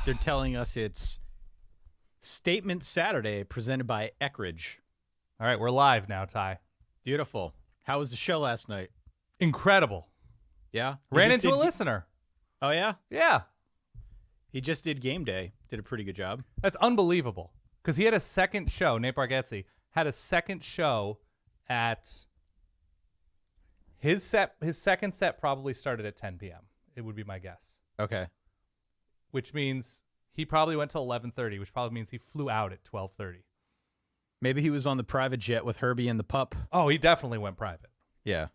They're telling us it's Statement Saturday presented by Eckridge. All right, we're live now, Ty. Beautiful. How was the show last night? Incredible. Yeah? Ran into a listener. Oh, yeah? Yeah. He just did game day. Did a pretty good job. That's unbelievable. Because he had a second show, Nate Bargatze had a second show at his second set probably started at 10 p.m. It would be my guess. Okay. Which means he probably went till 11:30, which probably means he flew out at 12:30. Maybe he was on the private jet with Herbie and the pup. Oh, he definitely went private. Yeah.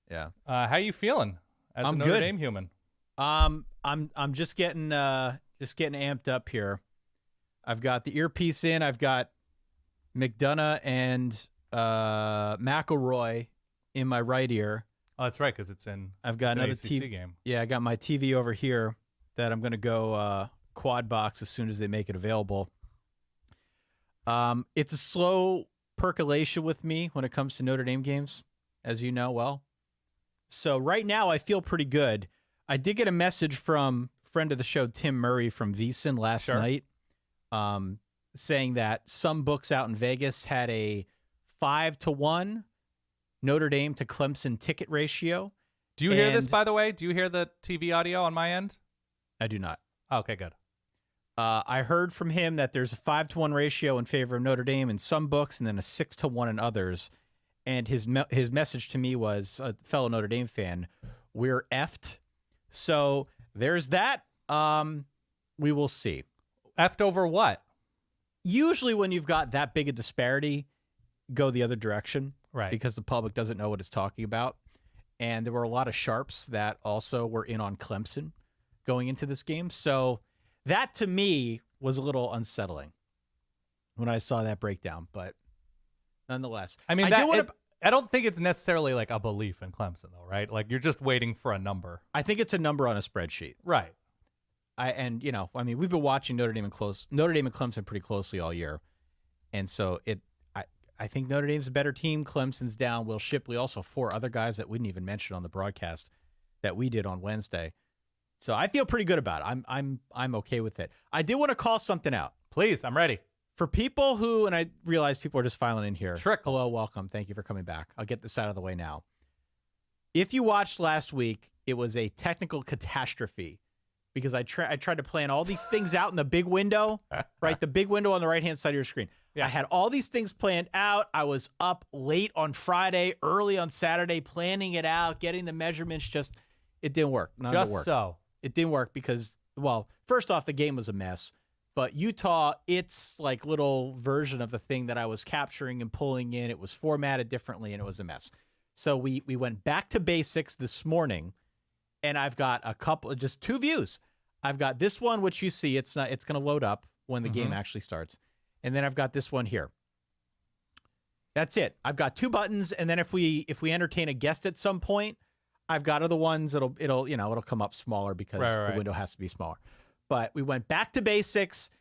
Yeah. How you feeling as a Notre Dame human? I'm just getting amped up here. I've got the earpiece in. I've got McDonough and McElroy in my right ear. Oh, that's right, because it's an another ACC game. Yeah, I got my TV over here that I'm going to go quad box as soon as they make it available. It's a slow percolation with me when it comes to Notre Dame games, as you know well. So right now I feel pretty good. I did get a message from friend of the show, Tim Murray from VSiN last night, saying that some books out in Vegas had a 5-1 Notre Dame to Clemson ticket ratio. Do you hear this, by the way? Do you hear the TV audio on my end? I do not. Okay, good. I heard from him that there's a 5-1 ratio in favor of Notre Dame in some books and then a 6-1 in others. And his message to me was, a fellow Notre Dame fan, we're effed. So there's that. We will see. Effed over what? Usually when you've got that big a disparity, go the other direction. Right. Because the public doesn't know what it's talking about. And there were a lot of sharps that also were in on Clemson going into this game. So that, to me, was a little unsettling when I saw that breakdown. But nonetheless. I mean, I don't think it's necessarily like a belief in Clemson, though, right? Like, you're just waiting for a number. I think it's a number on a spreadsheet. Right. We've been watching Notre Dame and Clemson pretty closely all year. And so I think Notre Dame's a better team. Clemson's down. Will Shipley, also 4 other guys that we didn't even mention on the broadcast that we did on Wednesday. So I feel pretty good about it. I'm okay with it. I did want to call something out. Please, I'm ready. For people who, and I realize people are just filing in here. Trickle. Hello, welcome. Thank you for coming back. I'll get this out of the way now. If you watched last week, it was a technical catastrophe because I tried to plan all these things out in the big window, right? The big window on the right-hand side of your screen. Yeah. I had all these things planned out. I was up late on Friday, early on Saturday, planning it out, getting the measurements. It didn't work. It didn't work because, well, first off, the game was a mess. But Utah, its like little version of the thing that I was capturing and pulling in, it was formatted differently and it was a mess. So we went back to basics this morning, and I've got just 2 views. I've got this one, which you see, it's going to load up when the game actually starts. And then I've got this one here. That's it. I've got 2 buttons, and then if we entertain a guest at some point, I've got other ones. It'll come up smaller because the window has to be smaller. But we went back to basics,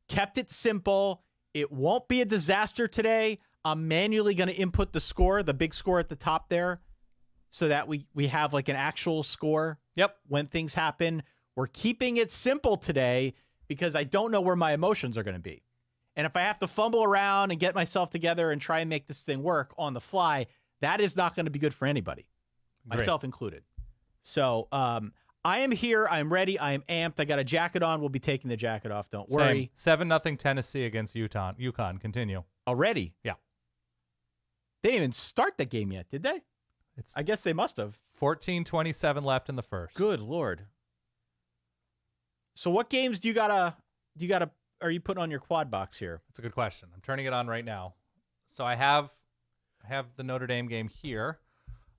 kept it simple. It won't be a disaster today. I'm manually going to input the score, the big score at the top there, so that we have like an actual score. Yep. When things happen. We're keeping it simple today because I don't know where my emotions are going to be. And if I have to fumble around and get myself together and try and make this thing work on the fly, that is not going to be good for anybody, myself included. So I am here. I'm ready. I am amped. I got a jacket on. We'll be taking the jacket off. Don't worry. 7-0 Tennessee against UConn. Continue. Already? Yeah. They didn't even start the game yet, did they? I guess they must have. 14:27 left in the first. Good Lord. So what games are you putting on your quad box here? That's a good question. I'm turning it on right now. So I have the Notre Dame game here.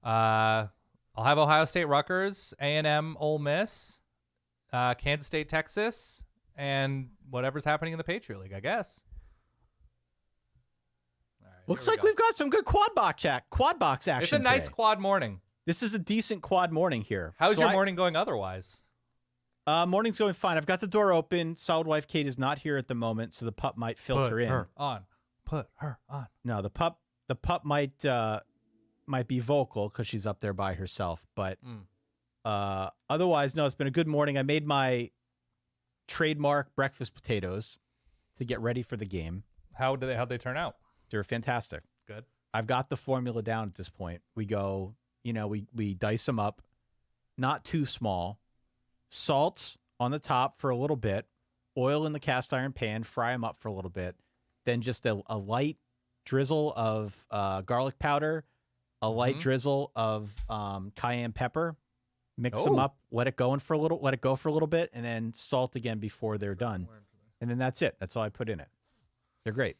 I'll have Ohio State, Rutgers, A&M, Ole Miss, Kansas State, Texas, and whatever's happening in the Patriot League, I guess. All right, looks like we've got some good quad box action. It's a nice today. quad morning. This is a decent quad morning here. How's your morning going otherwise? Morning's going fine. I've got the door open. Solid wife Kate is not here at the moment, so the pup might filter in. Put her on. No, the pup might be vocal because she's up there by herself. But otherwise, no, it's been a good morning. I made my trademark breakfast potatoes to get ready for the game. How'd they turn out? They're fantastic. Good. I've got the formula down at this point. We go, we dice them up, not too small. Salt on the top for a little bit, oil in the cast iron pan, fry them up for a little bit, then just a light drizzle of garlic powder, a light drizzle of cayenne pepper. Mix them up, let it go for a little bit, and then salt again before they're done. And then that's it. That's all I put in it. They're great.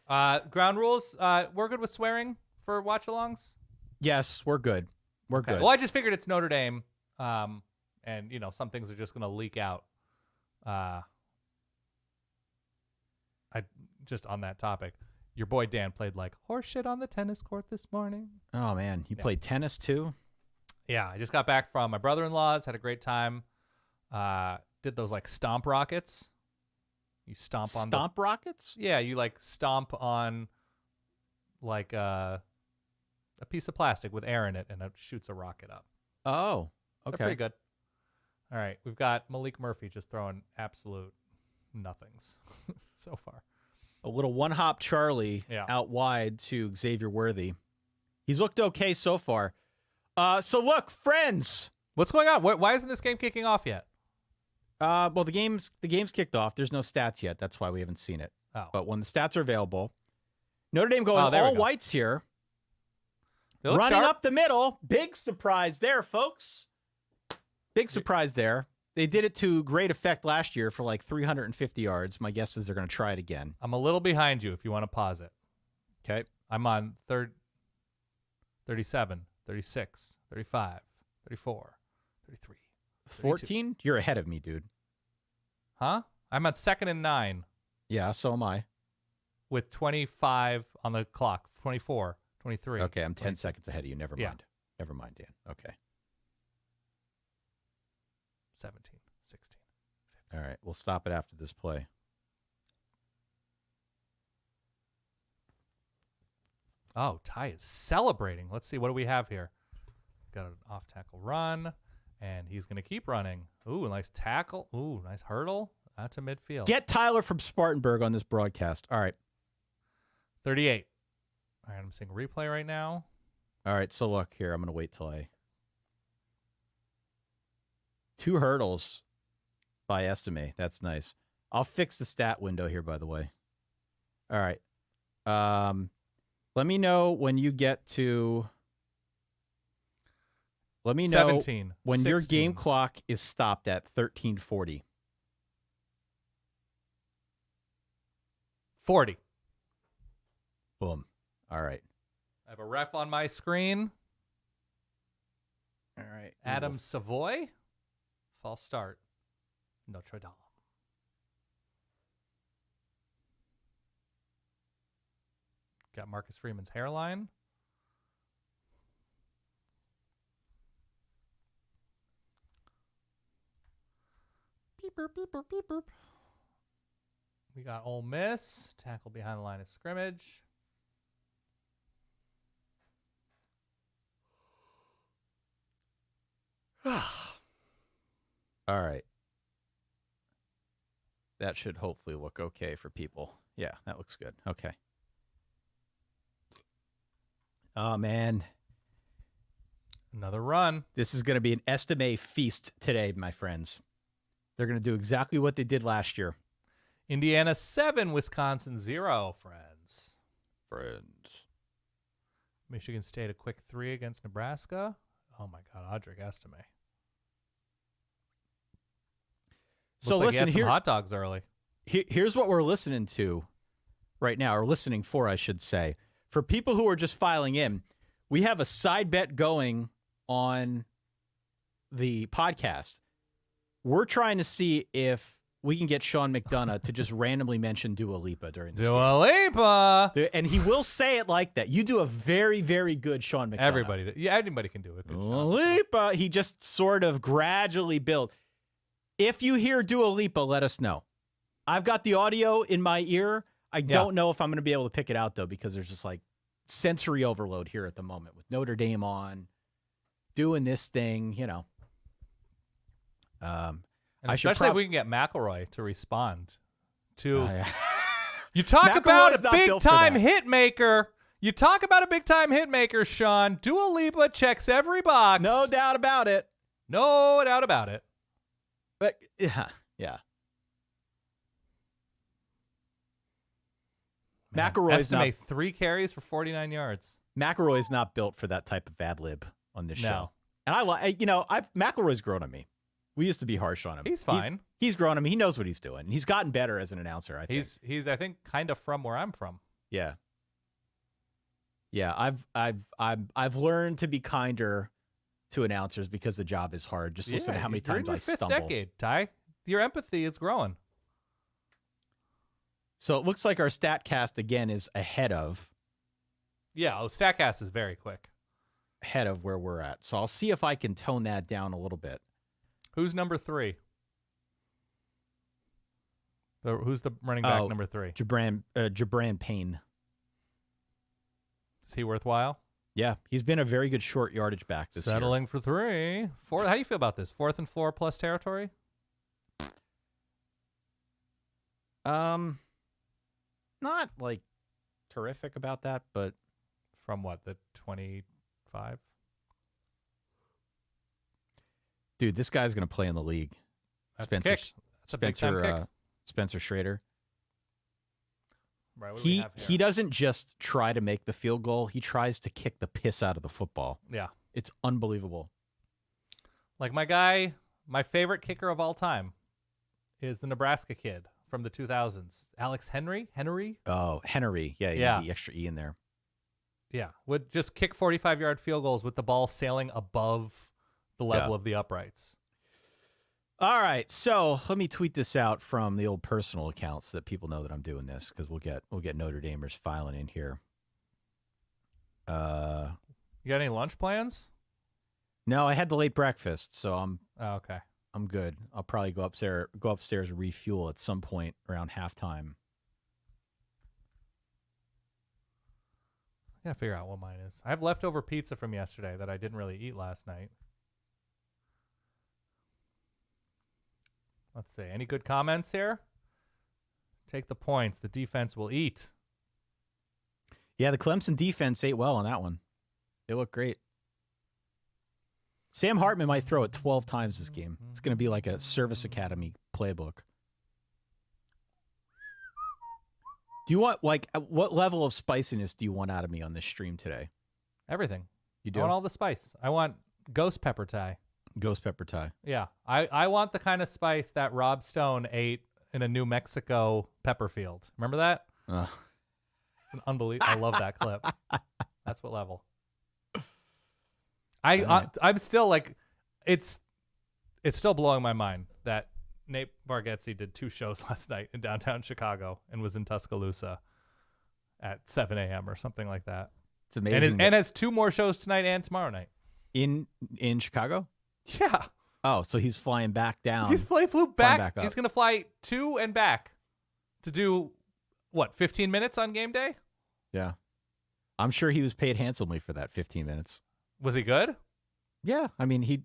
Ground rules. We're good with swearing for watch-alongs? Yes, we're good. We're good. Well, I just figured it's Notre Dame, and some things are just going to leak out. I just on that topic, your boy Dan played like horse shit on the tennis court this morning. Oh man, you played tennis too? Yeah, I just got back from my brother-in-law's. Had a great time. Did those like stomp rockets. You stomp rockets? Yeah, you like stomp on like a piece of plastic with air in it, and it shoots a rocket up. Oh, okay. They're pretty good. All right, we've got Malik Murphy just throwing absolute nothings so far. A little one-hop Charlie out wide to Xavier Worthy. He's looked okay so far. So look, friends. What's going on? Why isn't this game kicking off yet? Well, the game's kicked off. There's no stats yet. That's why we haven't seen it. Oh. But when the stats are available, Notre Dame going all whites here. Running up the middle. Big surprise there, folks. Big surprise there. They did it to great effect last year for like 350 yards. My guess is they're going to try it again. I'm a little behind you if you want to pause it. Okay. I'm on 37, 36, 35, 34, 33. 14? You're ahead of me, dude. Huh? I'm on 2nd and 9. Yeah, so am I. With 25 on the clock. 24, 23. Okay, I'm 10 22. seconds ahead of you. Never mind. Never mind, Dan. Okay. 17, 16. 15. All right, we'll stop it after this play. Oh, Ty is celebrating. Let's see. What do we have here? Got an off-tackle run, and he's going to keep running. Ooh, nice tackle. Ooh, nice hurdle. To midfield. Get Tyler from Spartanburg on this broadcast. All right. 38. All right, I'm seeing replay right now. All right, so look here. I'm going to wait till I... 2 hurdles by Estime. That's nice. I'll fix the stat window here, by the way. All right. Let me know when you get to... Let me know 17, when 16. your game clock is stopped at 13:40. 40. Boom. All right. I have a ref on my screen. All right. Adam Savoy. False start. Notre Dame. Got Marcus Freeman's hairline. Beep, beep, beep, beep, beep. We got Ole Miss. Tackle behind the line of scrimmage. All right. That should hopefully look okay for people. Yeah, that looks good. Okay. Oh, man. Another run. This is going to be an Estime feast today, my friends. They're going to do exactly what they did last year. Indiana 7, Wisconsin 0, friends. Michigan State a quick 3 against Nebraska. Oh, my God. Audric Estime. So Looks like listen, he had some hot dogs early. Here's what we're listening to right now, or listening for, I should say. For people who are just filing in, we have a side bet going on the podcast. We're trying to see if we can get Sean McDonough to just randomly mention Dua Lipa during this Dua Lipa! And he will say it like that. You do a very, very good Sean McDonough. Anybody can do it. Dua Lipa. He just sort of gradually built. If you hear Dua Lipa, let us know. I've got the audio in my ear. I don't know if I'm going to be able to pick it out, though, because there's just like sensory overload here at the moment with Notre Dame on, doing this thing, Um, And I should especially if we can get McElroy to respond to. yeah. You talk McElroy's about a not built for big-time that. hit maker. You talk about a big-time hit maker, Sean. Dua Lipa checks every box. No doubt about it. No doubt about it. But yeah. Man, McElroy's not estimate 3 carries for 49 yards. McElroy's not built for that type of ad lib on this No. show. And McElroy's grown on me. We used to be harsh on him. He's fine. He's grown on me. He knows what he's doing. He's gotten better as an announcer, I think. He's I think kind of from where I'm from. Yeah. Yeah, I've learned to be kinder to announcers because the job is hard. Just listen to how many times I stumble. You're in your 5th decade, Ty. Your empathy is growing. So it looks like our StatCast again is ahead of Yeah, StatCast is very quick. where we're at. So I'll see if I can tone that down a little bit. Who's number 3? Who's the running back number 3? Jabran Payne. Is he worthwhile? Yeah, he's been a very good short yardage back this year. Settling for 3. 4. How do you feel about this? 4th and 4 plus territory? Not like terrific about that, but From what, the 25? dude, this guy's gonna play in the league. That's a kick. That's a big-time kick. Spencer Schrader. Right, what do we He have here? he doesn't just try to make the field goal. He tries to kick the piss out of the football. Yeah. It's unbelievable. Like my favorite kicker of all time is the Nebraska kid from the 2000s. Alex Henry? Oh, Henry. Yeah, Yeah. the extra E in there. Yeah. Would just kick 45-yard field goals with the ball sailing above the level of the uprights. All right, so let me tweet this out from the old personal accounts so that people know that I'm doing this because we'll get Notre Damers filing in here. You got any lunch plans? No, I had the late breakfast, so Oh, okay. I'm good. I'll probably go upstairs and refuel at some point around halftime. I gotta figure out what mine is. I have leftover pizza from yesterday that I didn't really eat last night. Let's see. Any good comments here? Take the points. The defense will eat. Yeah, the Clemson defense ate well on that one. They look great. Sam Hartman might throw it 12 times this game. It's going to be like a service academy playbook. Do you want, what level of spiciness do you want out of me on this stream today? Everything. You I do? want all the spice. I want ghost pepper Thai. Ghost pepper Thai. Yeah. I want the kind of spice that Rob Stone ate in a New Mexico pepper field. Remember that? It's an unbelievable. I love that clip. That's what level. I'm still like, it's still blowing my mind that Nate Bargatze did 2 shows last night in downtown Chicago and was in Tuscaloosa at 7 a.m. or something like that. It's amazing. And has 2 more shows tonight and tomorrow night. In Chicago? Yeah. Oh, so he's flying back down. He flew back. back up. He's going to fly to and back to do, 15 minutes on game day? Yeah. I'm sure he was paid handsomely for that 15 minutes. Was he good? Yeah. I mean,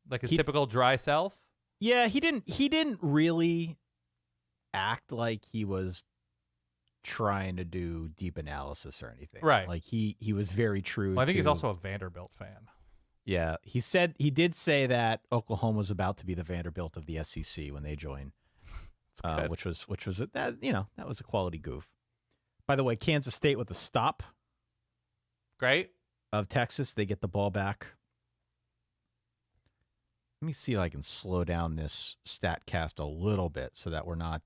Like his typical dry self? Yeah, he didn't really act like he was trying to do deep analysis or anything. Right. Like he was very true. Well, I think he's also a Vanderbilt fan. Yeah. He did say that Oklahoma was about to be the Vanderbilt of the SEC when they joined. Which was that was a quality goof. By the way, Kansas State with the stop. Great. Of Texas, they get the ball back. Let me see if I can slow down this StatCast a little bit so that we're not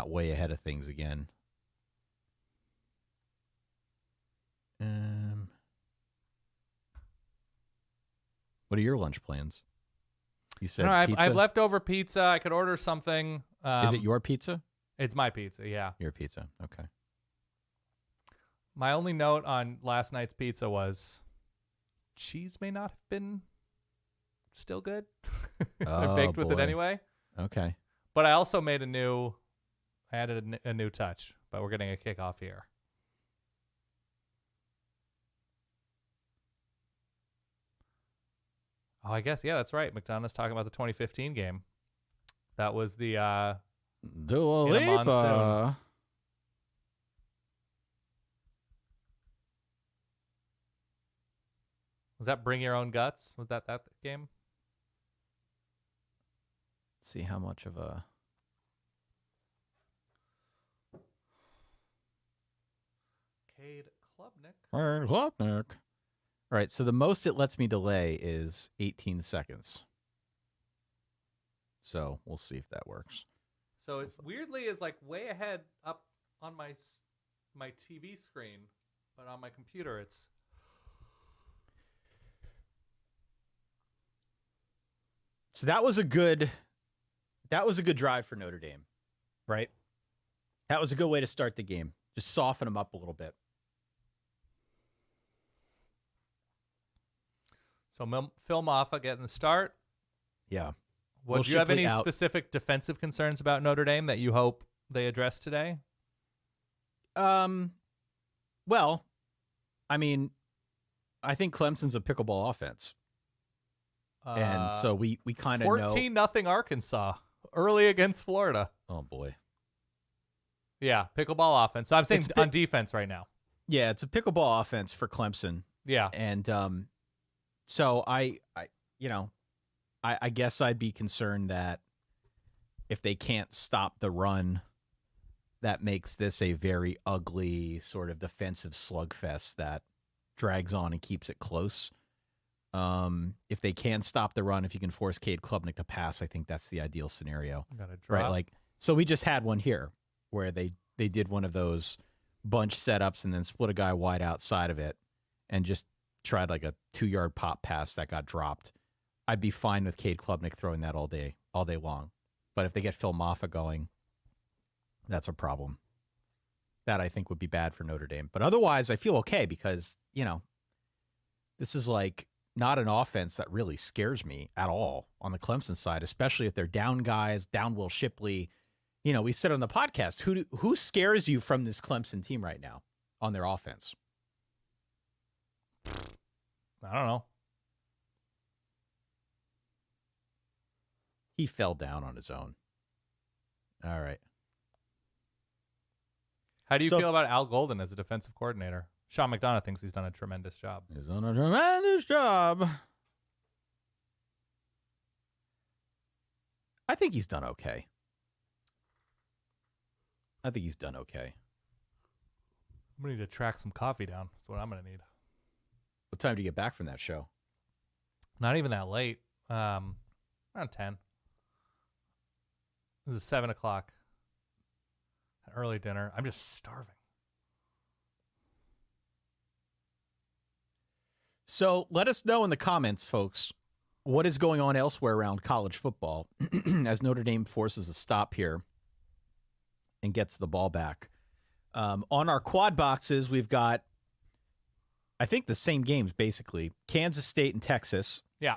way ahead of things again. What are your lunch plans? You said pizza? I've leftover pizza. I could order something. Is it your pizza? It's my pizza, yeah. Your pizza, okay. My only note on last night's pizza was cheese may not have been still good. I baked with it anyway. Okay. But I also made I added a new touch, but we're getting a kickoff here. Oh, I guess, yeah, that's right. McDonough's talking about the 2015 game. That was the Dua in a monsoon. Lipa. Was that Bring Your Own Guts? Was that game? Let's see how much of a. Cade Klubnik. All right, so the most it lets me delay is 18 seconds. So we'll see if that works. So it weirdly is like way ahead up on my TV screen, but on my computer it's. So that was a good drive for Notre Dame, right? That was a good way to start the game. Just soften them up a little bit. So Phil Maffa getting the start. Yeah. Do you have any specific defensive concerns about Notre Dame that you hope they address today? Well, I mean, I think Clemson's a pickleball offense. And so we kind of know 14-0 Arkansas early against Florida. Oh boy. Yeah, pickleball offense. So I'm saying on defense right now. Yeah, it's a pickleball offense for Clemson. Yeah. And so I guess I'd be concerned that if they can't stop the run, that makes this a very ugly sort of defensive slugfest that drags on and keeps it close. If they can stop the run, if you can force Cade Klubnik to pass, I think that's the ideal scenario. Right? Like, so we just had one here where they did one of those bunch setups and then split a guy wide outside of it and just tried like a 2-yard pop pass that got dropped. I'd be fine with Cade Klubnik throwing that all day long. But if they get Phil Maffa going, that's a problem. That I think would be bad for Notre Dame. But otherwise, I feel okay because, this is like not an offense that really scares me at all on the Clemson side, especially if they're down guys, down Will Shipley. We said on the podcast, who scares you from this Clemson team right now on their offense? I don't know. He fell down on his own. All right. How do you feel about Al Golden as a defensive coordinator? Sean McDonough thinks he's done a tremendous job. He's done a tremendous job. I think he's done okay. I'm going to need to track some coffee down. That's what I'm going to need. What time do you get back from that show? Not even that late. Around 10. This is 7 o'clock. An early dinner. I'm just starving. So let us know in the comments, folks, what is going on elsewhere around college football as Notre Dame forces a stop here and gets the ball back. On our quad boxes, we've got, I think, the same games, basically. Kansas State and Texas. Yeah.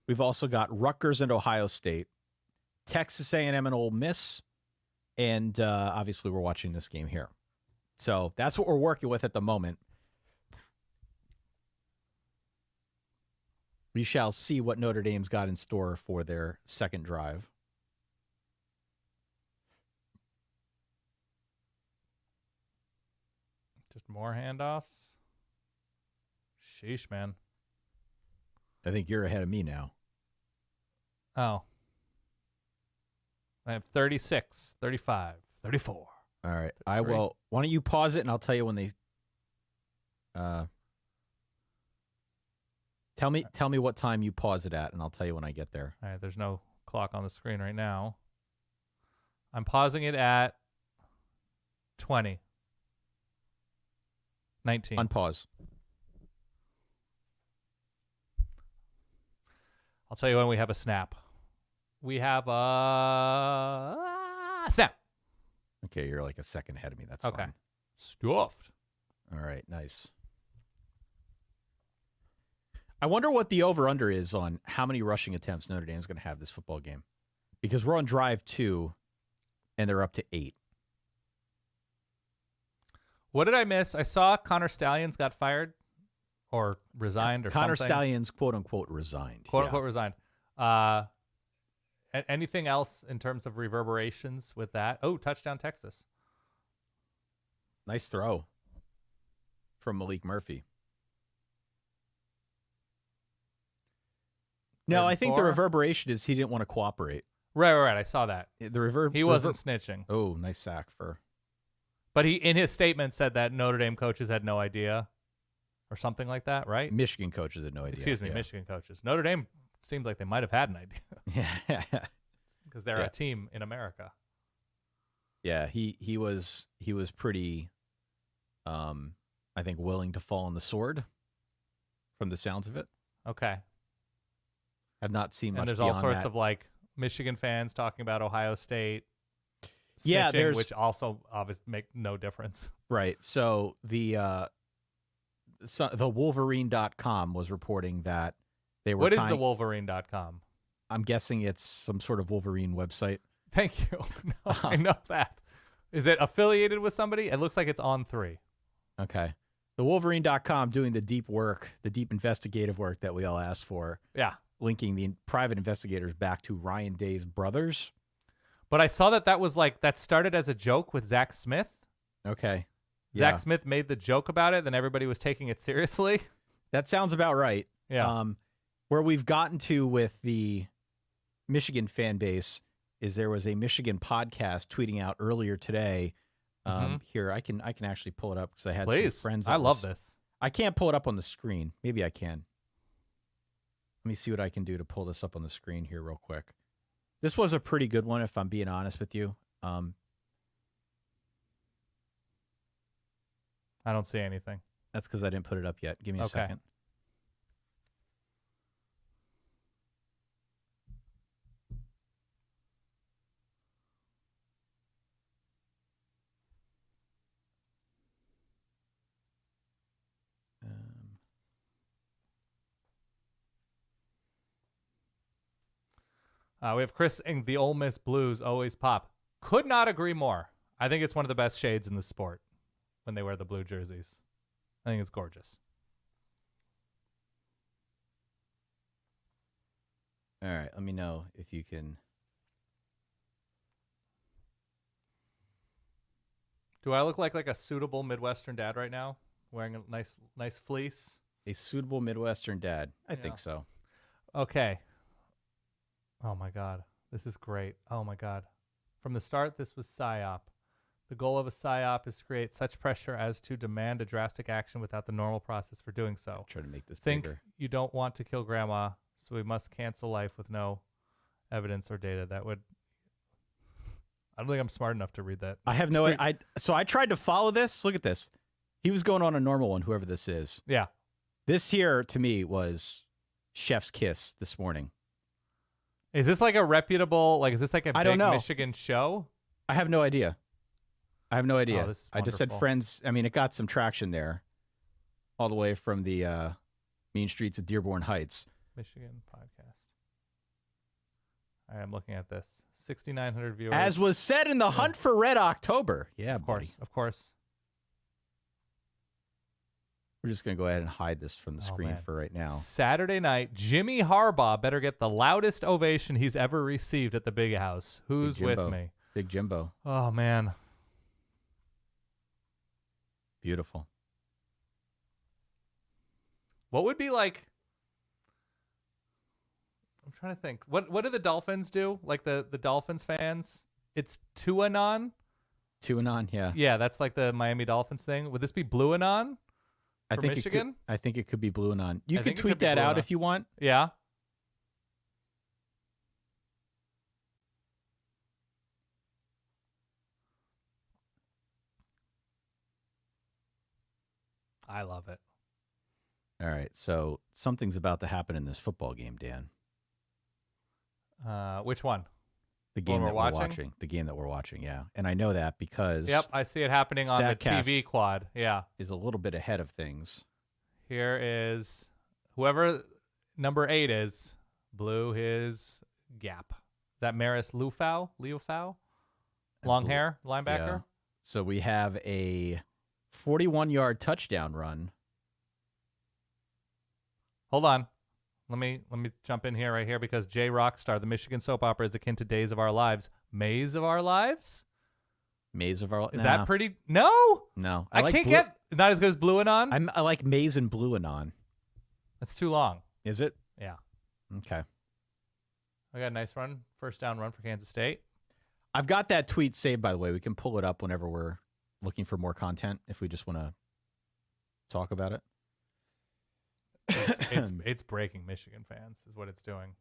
We've also got Rutgers and Ohio State, Texas A&M and Ole Miss, and obviously we're watching this game here. So that's what we're working with at the moment. We shall see what Notre Dame's got in store for their second drive. Just more handoffs. Sheesh, man. I think you're ahead of me now. Oh. I have 36, 35, 34. All right. 33. I will. Why don't you pause it and I'll tell you when they. Tell me what time you pause it at, and I'll tell you when I get there. All right. There's no clock on the screen right now. I'm pausing it at 20. 19. Unpause. I'll tell you when we have a snap. We have a snap. Okay, you're like a second ahead of me. That's okay. Fine. Stuffed. All right, nice. I wonder what the over-under is on how many rushing attempts Notre Dame's going to have this football game. Because we're on drive 2, and they're up to 8. What did I miss? I saw Connor Stallions got fired or resigned or Connor something. Stalions, quote unquote, resigned. Quote unquote resigned. Anything else in terms of reverberations with that? Oh, touchdown Texas. Nice throw from Malik Murphy. No, I think the reverberation is he didn't want to cooperate. Right. I saw that. He wasn't snitching. Oh, nice sack for. But he, in his statement, said that Notre Dame coaches had no idea, or something like that, right? Michigan coaches had no idea. Excuse me, yeah. Michigan coaches. Notre Dame seemed like they might have had an idea. Yeah. Because they're a team in America. Yeah, he was pretty, I think, willing to fall on the sword. From the sounds of it. Okay. I've not seen much. And there's beyond all sorts that. of like Michigan fans talking about Ohio State. Yeah, snitching, which also obviously make no difference. Right. So the Wolverine.com was reporting that they were. What is the Wolverine.com? I'm guessing it's some sort of Wolverine website. Thank you. No, I know that. Is it affiliated with somebody? It looks like it's on 3. Okay. The Wolverine.com doing the deep work, the deep investigative work that we all asked for. Yeah. Linking the private investigators back to Ryan Day's brothers. But I saw that was like, that started as a joke with Zach Smith. Okay. Zach Smith made the joke about it, then everybody was taking it seriously. That sounds about right. Yeah. Where we've gotten to with the Michigan fan base is there was a Michigan podcast tweeting out earlier today. Here, I can actually pull it up because I had some friends. I love this. I can't pull it up on the screen. Maybe I can. Let me see what I can do to pull this up on the screen here real quick. This was a pretty good one, if I'm being honest with you. I don't see anything. That's because I didn't put it up yet. Give me a second. We have Chris saying the Ole Miss Blues always pop. Could not agree more. I think it's one of the best shades in the sport when they wear the blue jerseys. I think it's gorgeous. All right, let me know if you can. Do I look like a suitable Midwestern dad right now, wearing a nice fleece? A suitable Midwestern dad. I think so. Okay. Oh, my God. This is great. Oh, my God. From the start, this was PSYOP. The goal of a PSYOP is to create such pressure as to demand a drastic action without the normal process for doing so. Try to make this Think bigger. you don't want to kill grandma, so we must cancel life with no evidence or data. That would... I don't think I'm smart enough to read that. I have no... So I tried to follow this. Look at this. He was going on a normal one, whoever this is. Yeah. This here, to me, was chef's kiss this morning. Is this like a reputable, is this like a big Michigan show? I have no idea. Oh, this is I just said friends. I mean, it got some traction there all the way from the mean streets of Dearborn Heights. Michigan podcast. All right, I'm looking at this. 6,900 viewers. As was said in the Hunt for Red October. Yeah, of course, buddy. Of course. We're just going to go ahead and hide this from the screen for right now. Saturday night, Jimmy Harbaugh better get the loudest ovation he's ever received at the Big House. Who's with me? Big Jimbo. Oh, man. Beautiful. What would be like... I'm trying to think. What do the Dolphins do? Like the Dolphins fans? It's Tuanon? Tuanon, yeah. Yeah, that's like the Miami Dolphins thing. Would this be Bluanon? I think Michigan? I think it could be Blue Anon. You could tweet that out if you want. Yeah. I love it. All right. So something's about to happen in this football game, Dan. Which one? The game that we're watching. The game that we're watching, yeah. And I know that because... Yep, I see it happening on the TV quad. Yeah. Is a little bit ahead of things. Here is whoever number 8 is, blew his gap. Is that Maris Liufau? Long hair, linebacker? Yeah. So we have a 41-yard touchdown run Hold on. Let me jump in here right here because J Rockstar, the Michigan soap opera, is akin to Days of Our Lives. Maze of Our Lives? Maze of Our Is that pretty? No. No. I can't get not as good as Blue Anon. I like Maze and Blue Anon. That's too long. Is it? Yeah. Okay. I got a nice run, first down run for Kansas State. I've got that tweet saved, by the way. We can pull it up whenever we're looking for more content if we just want to talk about it. It's breaking Michigan fans is what it's doing.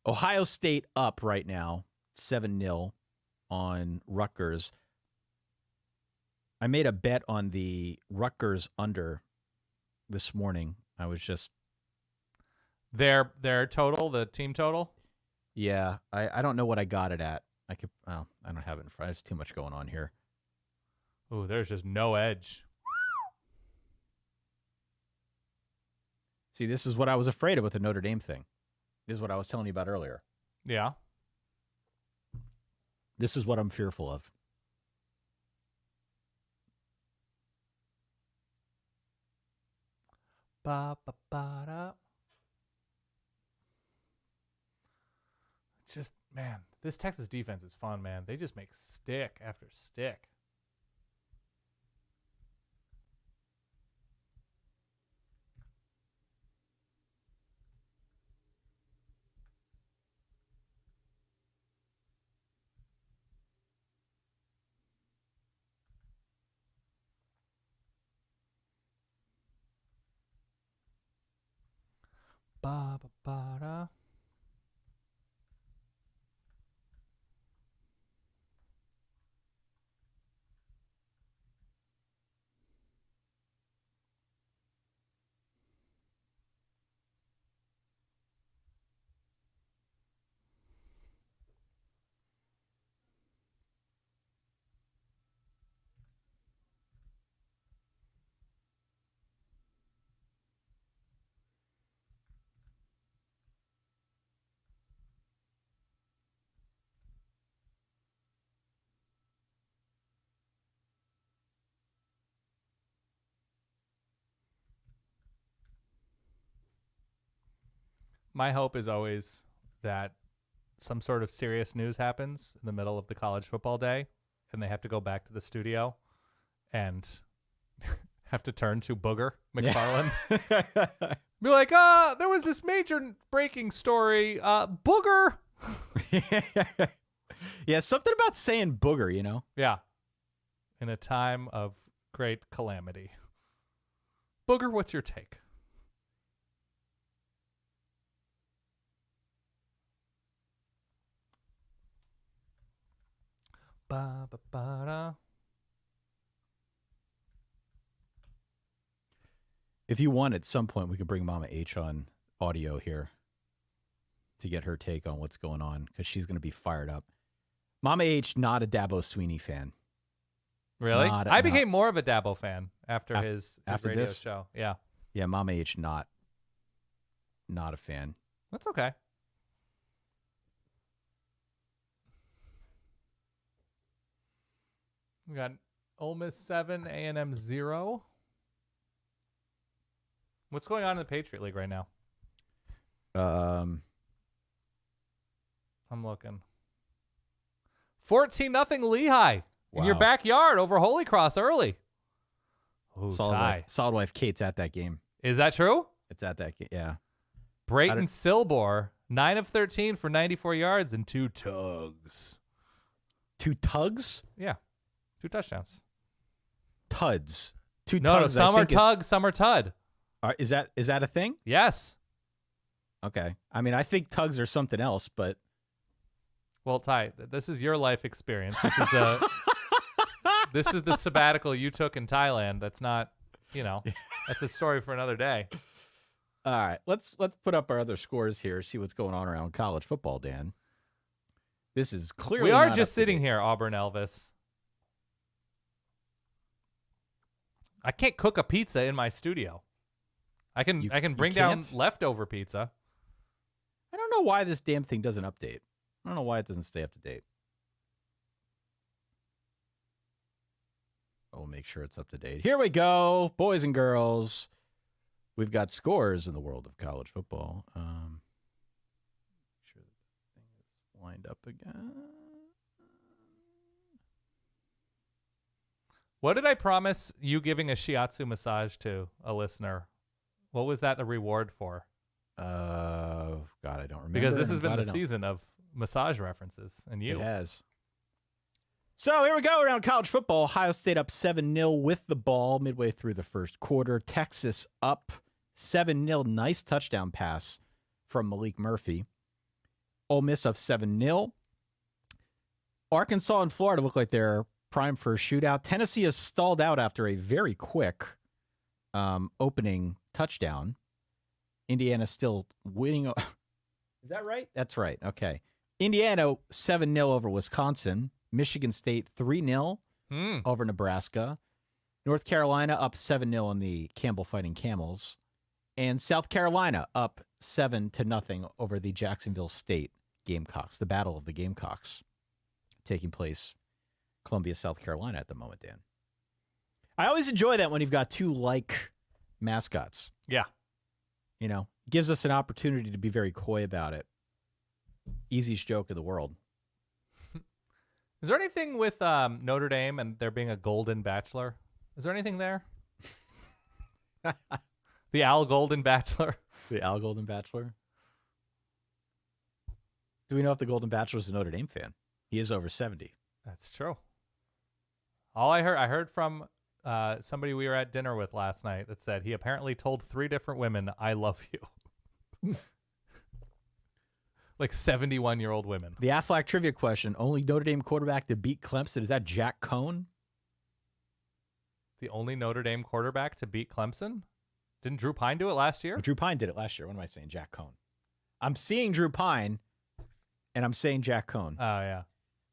Ohio State up right now, 7-0 on Rutgers. I made a bet on the Rutgers under this morning. I was just their total, the team total. Yeah, I don't know what I got it at. I don't have it in front. There's too much going on here. Ooh, there's just no edge. See, this is what I was afraid of with the Notre Dame thing. This is what I was telling you about earlier. Yeah. This is what I'm fearful of. Ba ba ba da. Just man, this Texas defense is fun, man. They just make stick after stick. Ba ba ba da. My hope is always that some sort of serious news happens in the middle of the college football day and they have to go back to the studio and have to turn to Booger McFarland. Yeah. Be like, there was this major breaking story. Booger. Yeah, something about saying booger, you know? Yeah. In a time of great calamity. Booger, what's your take? Ba, ba, ba, da. If you want, at some point, we could bring Mama H on audio here to get her take on what's going on because she's going to be fired up. Mama H, not a Dabo Sweeney fan. Really? I became more of a Dabo fan after his radio this show. Yeah. Yeah, Mama H, not a fan. That's okay. We got Ole Miss 7, A&M 0. What's going on in the Patriot League right now? I'm looking. 14-0 Lehigh in your backyard over Holy Cross early. Ooh, Solid Wife Kate's at that game. Is that true? It's at that game, yeah. Brayton Silbor, 9 of 13 for 94 yards and 2 tugs. 2 tugs? Yeah. 2 touchdowns. Tuds. 2 No, tugs. some are tug, some are tud. Is that a thing? Yes. Okay. I mean, I think tugs are something else, but. Well, Ty, this is your life experience. This is the sabbatical you took in Thailand. That's not, that's a story for another day. All right. Let's put up our other scores here, see what's going on around college football, Dan. This is clearly We are not just sitting here, Auburn Elvis. I can't cook a pizza in my studio. I can bring down leftover pizza. I don't know why this damn thing doesn't update. I don't know why it doesn't stay up to date. We'll make sure it's up to date. Here we go, boys and girls. We've got scores in the world of college football. Make sure that the thing is lined up again. What did I promise you giving a shiatsu massage to a listener? What was that the reward for? God, I don't remember. Because this has been the season of massage references, and you. It has. So here we go around college football. Ohio State up 7-0 with the ball midway through the first quarter. Texas up 7-0. Nice touchdown pass from Malik Murphy. Ole Miss up 7-0. Arkansas and Florida look like they're primed for a shootout. Tennessee has stalled out after a very quick opening touchdown. Indiana still winning. Is that right? That's right. Okay. Indiana 7-0 over Wisconsin. Michigan State 3-0 over Nebraska. North Carolina up 7-0 on the Campbell Fighting Camels. And South Carolina up 7-0 over the Jacksonville State Gamecocks. The Battle of the Gamecocks taking place Columbia, South Carolina at the moment, Dan. I always enjoy that when you've got two like mascots. Yeah. You know, gives us an opportunity to be very coy about it. Easiest joke in the world. Is there anything with Notre Dame and there being a Golden Bachelor? Is there anything there? The Al Golden Bachelor? The Al Golden Bachelor? Do we know if the Golden Bachelor is a Notre Dame fan? He is over 70. That's true. All I heard from somebody we were at dinner with last night that said he apparently told 3 different women, "I love you." Like 71-year-old women. The Aflac trivia question, only Notre Dame quarterback to beat Clemson. Is that Jack Cohn? The only Notre Dame quarterback to beat Clemson? Didn't Drew Pine do it last year? Well, Drew Pine did it last year. What am I saying? Jack Cohn. I'm seeing Drew Pine, and I'm saying Jack Cohn. Oh, yeah.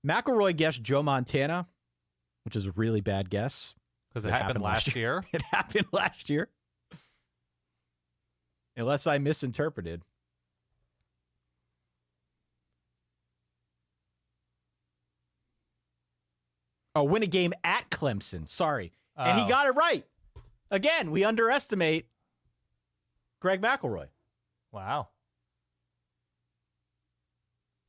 McElroy guessed Joe Montana, which is a really bad guess. Because it happened last year? It happened last year. Unless I misinterpreted. Oh, win a game at Clemson. Sorry. And he got it right. Again, we underestimate Greg McElroy. Wow.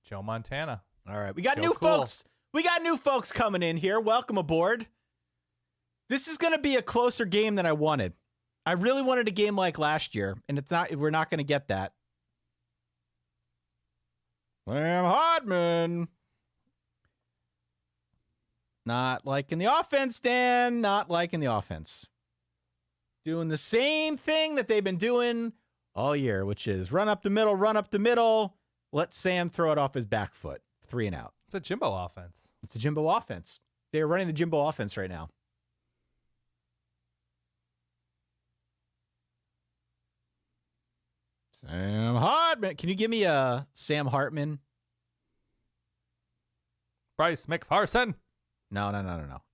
Joe Montana. All right. We got new folks. We got new folks coming in here. Welcome aboard. This is going to be a closer game than I wanted. I really wanted a game like last year, and it's not. We're not going to get that. Sam Hartman. Not liking the offense, Dan. Not liking the offense. Doing the same thing that they've been doing all year, which is run up the middle, run up the middle. Let Sam throw it off his back foot. 3 and out. It's a Jimbo offense. It's a Jimbo offense. They're running the Jimbo offense right now. Sam Hartman. Can you give me a Sam Hartman? Bryce McPherson. No.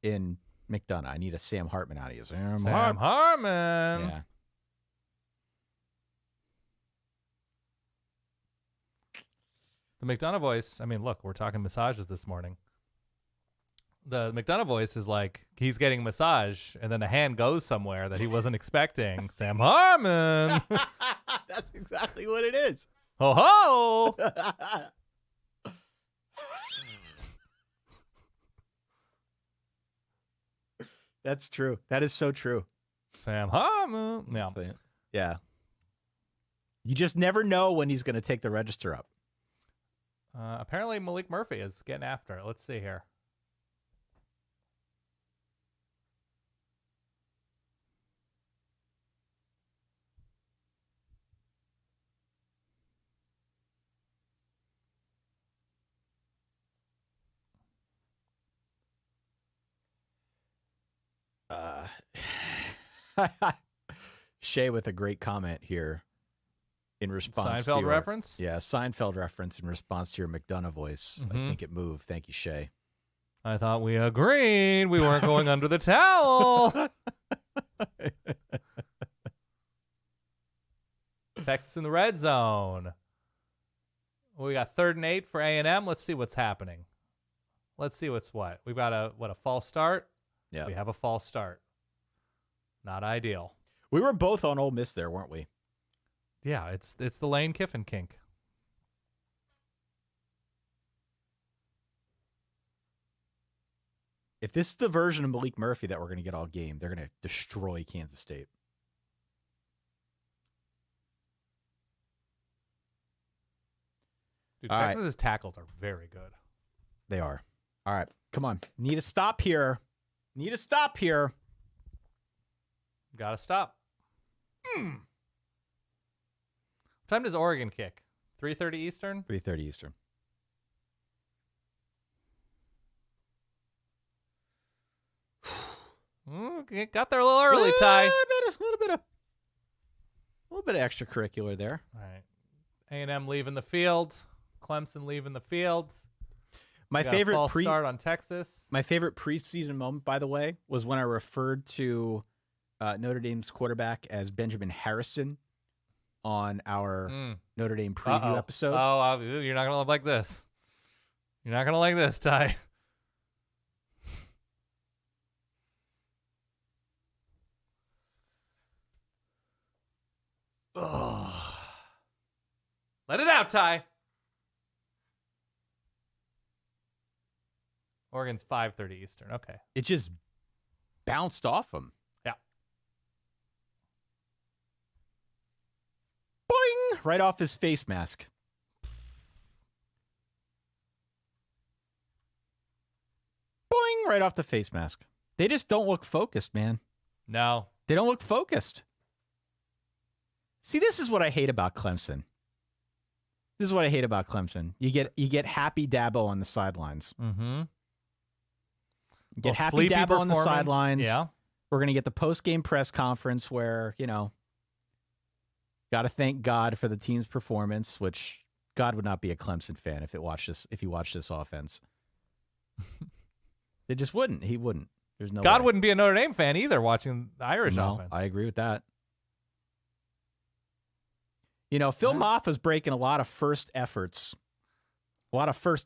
In McDonough. I need a Sam Hartman out of you. Sam Hartman. Yeah. The McDonough voice, I mean, look, we're talking massages this morning. The McDonough voice is like he's getting massage, and then a hand goes somewhere that he wasn't expecting. Sam Hartman. That's exactly what it is. Ho ho. That's true. That is so true. Sam Hartman. Yeah. Yeah. You just never know when he's going to take the register up. Apparently Malik Murphy is getting after it. Let's see here. Shay with a great comment here in response to Seinfeld your, reference? Yeah, Seinfeld reference in response to your McDonough voice. Mm-hmm. I think it moved. Thank you, Shay. I thought we agreed we weren't going under the towel. Texas in the red zone. We got 3rd and 8 for A&M. Let's see what's happening. Let's see what's what. We've got a false start. Yeah. We have a false start. Not ideal. We were both on Ole Miss there, weren't we? Yeah, it's the Lane Kiffin kink. If this is the version of Malik Murphy that we're going to get all game, they're going to destroy Kansas State. Dude, All Texas's right. tackles are very good. They are. All right. Come on. Need a stop here. Need a stop here. Gotta stop. What time does Oregon kick? 3:30 Eastern? 3:30 Eastern. Okay, got there a little early, Ty. A little bit of extracurricular there. All right. A&M leaving the field. Clemson leaving the field. My Got a favorite false start on Texas. My favorite preseason moment, by the way, was when I referred to Notre Dame's quarterback as Benjamin Harrison on our Notre Dame preview episode. Oh, you're not gonna like this. You're not gonna like this, Ty. Ugh. Let it out, Ty. Oregon's 5:30 Eastern. Okay. It just bounced off him. Yeah. Boing! Right off his face mask. Boing! Right off the face mask. They just don't look focused, man. No. They don't look focused. See, this is what I hate about Clemson. This is what I hate about Clemson. You get Happy Dabo on the sidelines. Mm-hmm. You get Happy Dabo on the sidelines. Yeah. We're going to get the post-game press conference where, got to thank God for the team's performance, which God would not be a Clemson fan if he watched this offense. They just wouldn't. He wouldn't. There's no God way. wouldn't be a Notre Dame fan either watching the Irish offense. I agree with that. Phil Moffa's breaking a lot of first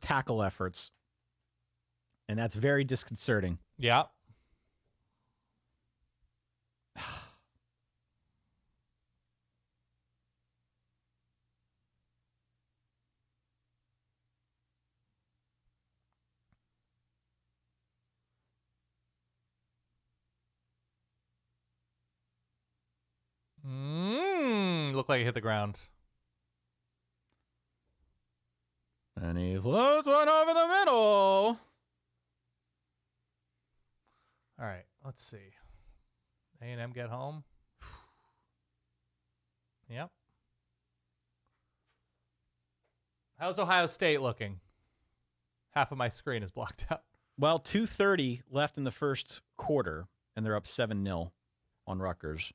tackle efforts, and that's very disconcerting. Yeah. Looked like it hit the ground. And he floats one over the middle. All right, let's see. A&M get home. Yep. How's Ohio State looking? Half of my screen is blocked out. Well, 2:30 left in the first quarter, and they're up 7-0 on Rutgers.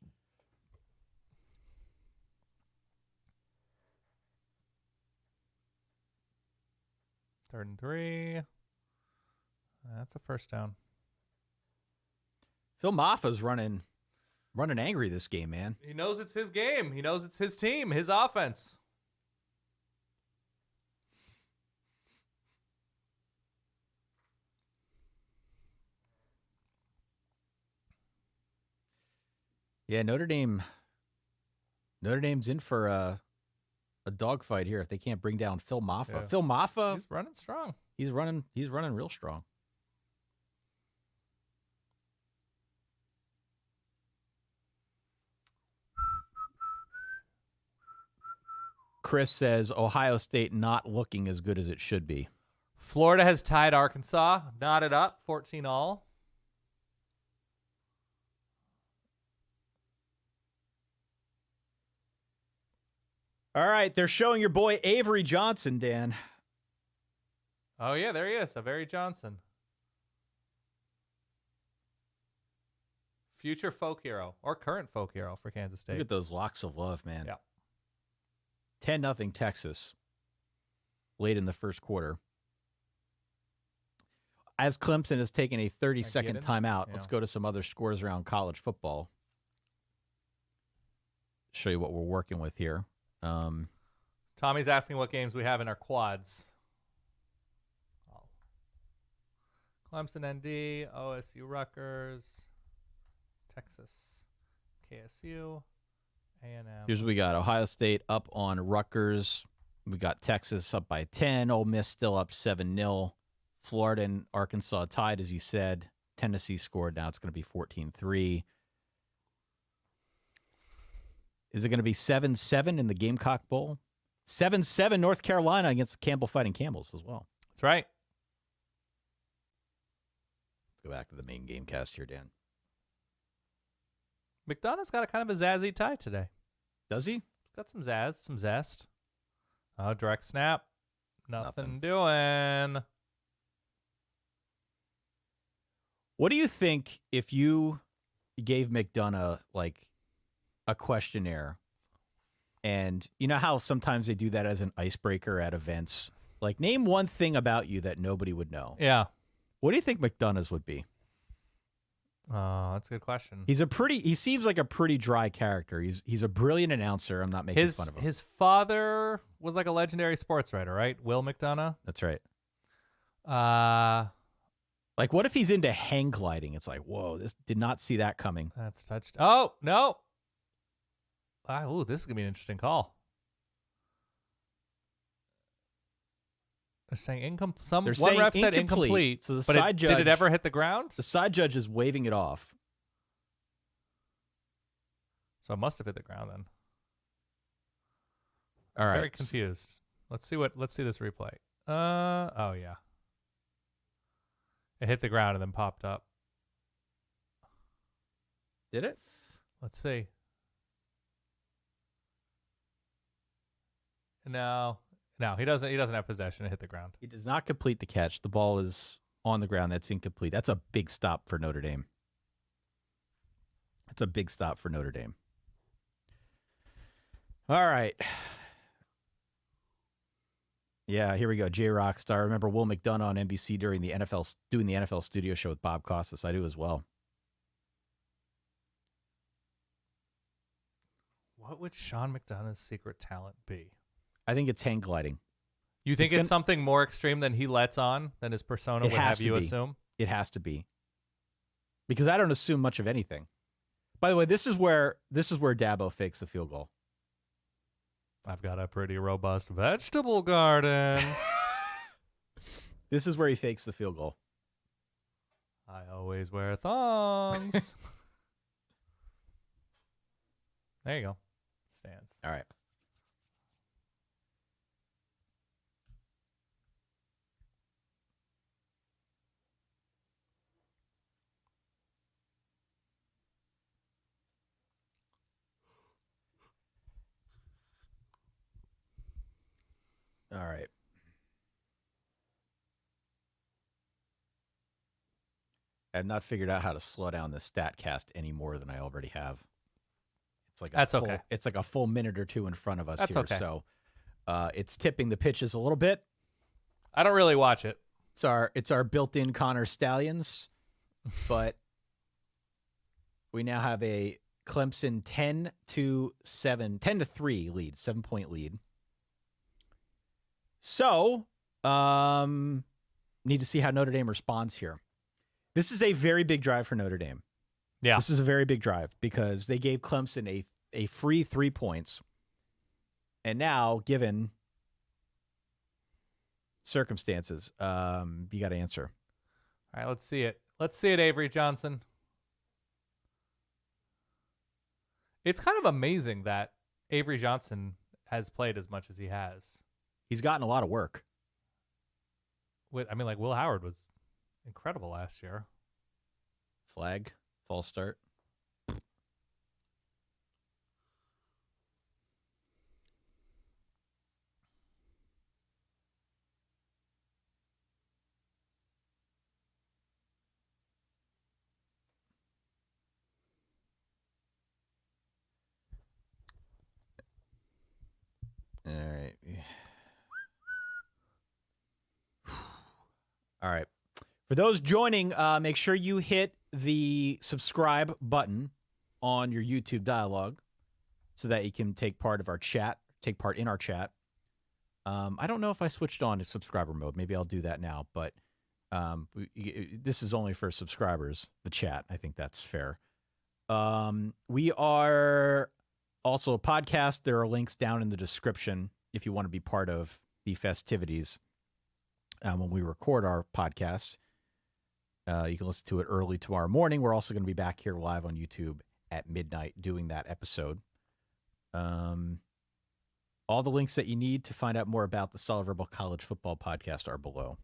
Third and 3. That's a first down. Phil Moffa's running angry this game, man. He knows it's his game. He knows it's his team, his offense. Yeah, Notre Dame's in for a dogfight here if they can't bring down Phil Moffa. Yeah. Phil Moffa, He's running strong. he's running real strong. Chris says Ohio State not looking as good as it should be. Florida has tied Arkansas, knotted up, 14-all. All right, they're showing your boy Avery Johnson, Dan. Oh, yeah, there he is, Avery Johnson. Future folk hero, or current folk hero for Kansas State. Look at those locks of love, man. Yeah. 10-0 Texas late in the first quarter. As Clemson has taken a 30-second timeout, let's go to some other scores around college football. Show you what we're working with here. Tommy's asking what games we have in our quads. Clemson ND, OSU Rutgers, Texas, KSU, A&M. Here's what we got. Ohio State up on Rutgers. We got Texas up by 10. Ole Miss still up 7-0. Florida and Arkansas tied, as you said. Tennessee scored. Now it's going to be 14-3. Is it going to be 7-7 in the Gamecock Bowl? 7-7 North Carolina against Campbell Fighting Camels as well. That's right. Go back to the main game cast here, Dan. McDonough's got a kind of a zazzy tie today. Does he? Got some zazz, some zest. Oh, direct snap. Nothing doing. What do you think if you gave McDonough like a questionnaire, and you know how sometimes they do that as an icebreaker at events? Like, name one thing about you that nobody would know. Yeah. What do you think McDonough's would be? Oh, that's a good question. He seems like a pretty dry character. He's a brilliant announcer. I'm not making fun of him. His father was like a legendary sports writer, right? Will McDonough. That's right. Like, what if he's into hang gliding? It's like, whoa, this did not see that coming. That's touched. Oh, no. This is going to be an interesting call. They're saying one ref said incomplete. So the but side judge, did it ever hit the ground? The side judge is waving it off. So it must have hit the ground then. All right. Very confused. Let's see this replay. Oh yeah. It hit the ground and then popped up. Did it? Let's see. No, he doesn't have possession. It hit the ground. He does not complete the catch. The ball is on the ground. That's incomplete. That's a big stop for Notre Dame. That's a big stop for Notre Dame. All right. Yeah, here we go. J Rockstar. Remember Will McDonough on NBC doing the NFL studio show with Bob Costas. I do as well. What would Sean McDonough's secret talent be? I think it's hang gliding. You think it's something more extreme than he lets on, than his persona would have you assume? It has to be. Because I don't assume much of anything. By the way, this is where Dabo fakes the field goal. I've got a pretty robust vegetable garden. This is where he fakes the field goal. I always wear thongs. There you go. Stands. All right. All right. I've not figured out how to slow down the StatCast any more than I already have. It's like okay. It's like a full minute or two in front of us That's here, okay. so it's tipping the pitches a little bit. I don't really watch it. It's our built-in Connor Stallions, but we now have a Clemson 10-3 lead, 7-point lead. So, need to see how Notre Dame responds here. This is a very big drive for Notre Dame. Yeah. This is a very big drive because they gave Clemson a free 3 points. And now, given circumstances, you got to answer. All right, let's see it. Let's see it, Avery Johnson. It's kind of amazing that Avery Johnson has played as much as he has. He's gotten a lot of work. Will Howard was incredible last year. Flag, false start. All right. All right. For those joining, make sure you hit the subscribe button on your YouTube dialogue so that you can take part in our chat. I don't know if I switched on to subscriber mode. Maybe I'll do that now, but this is only for subscribers, the chat. I think that's fair. We are also a podcast. There are links down in the description if you want to be part of the festivities when we record our podcast. You can listen to it early tomorrow morning. We're also going to be back here live on YouTube at midnight doing that episode. All the links that you need to find out more about the Solid Verbal College Football Podcast are below.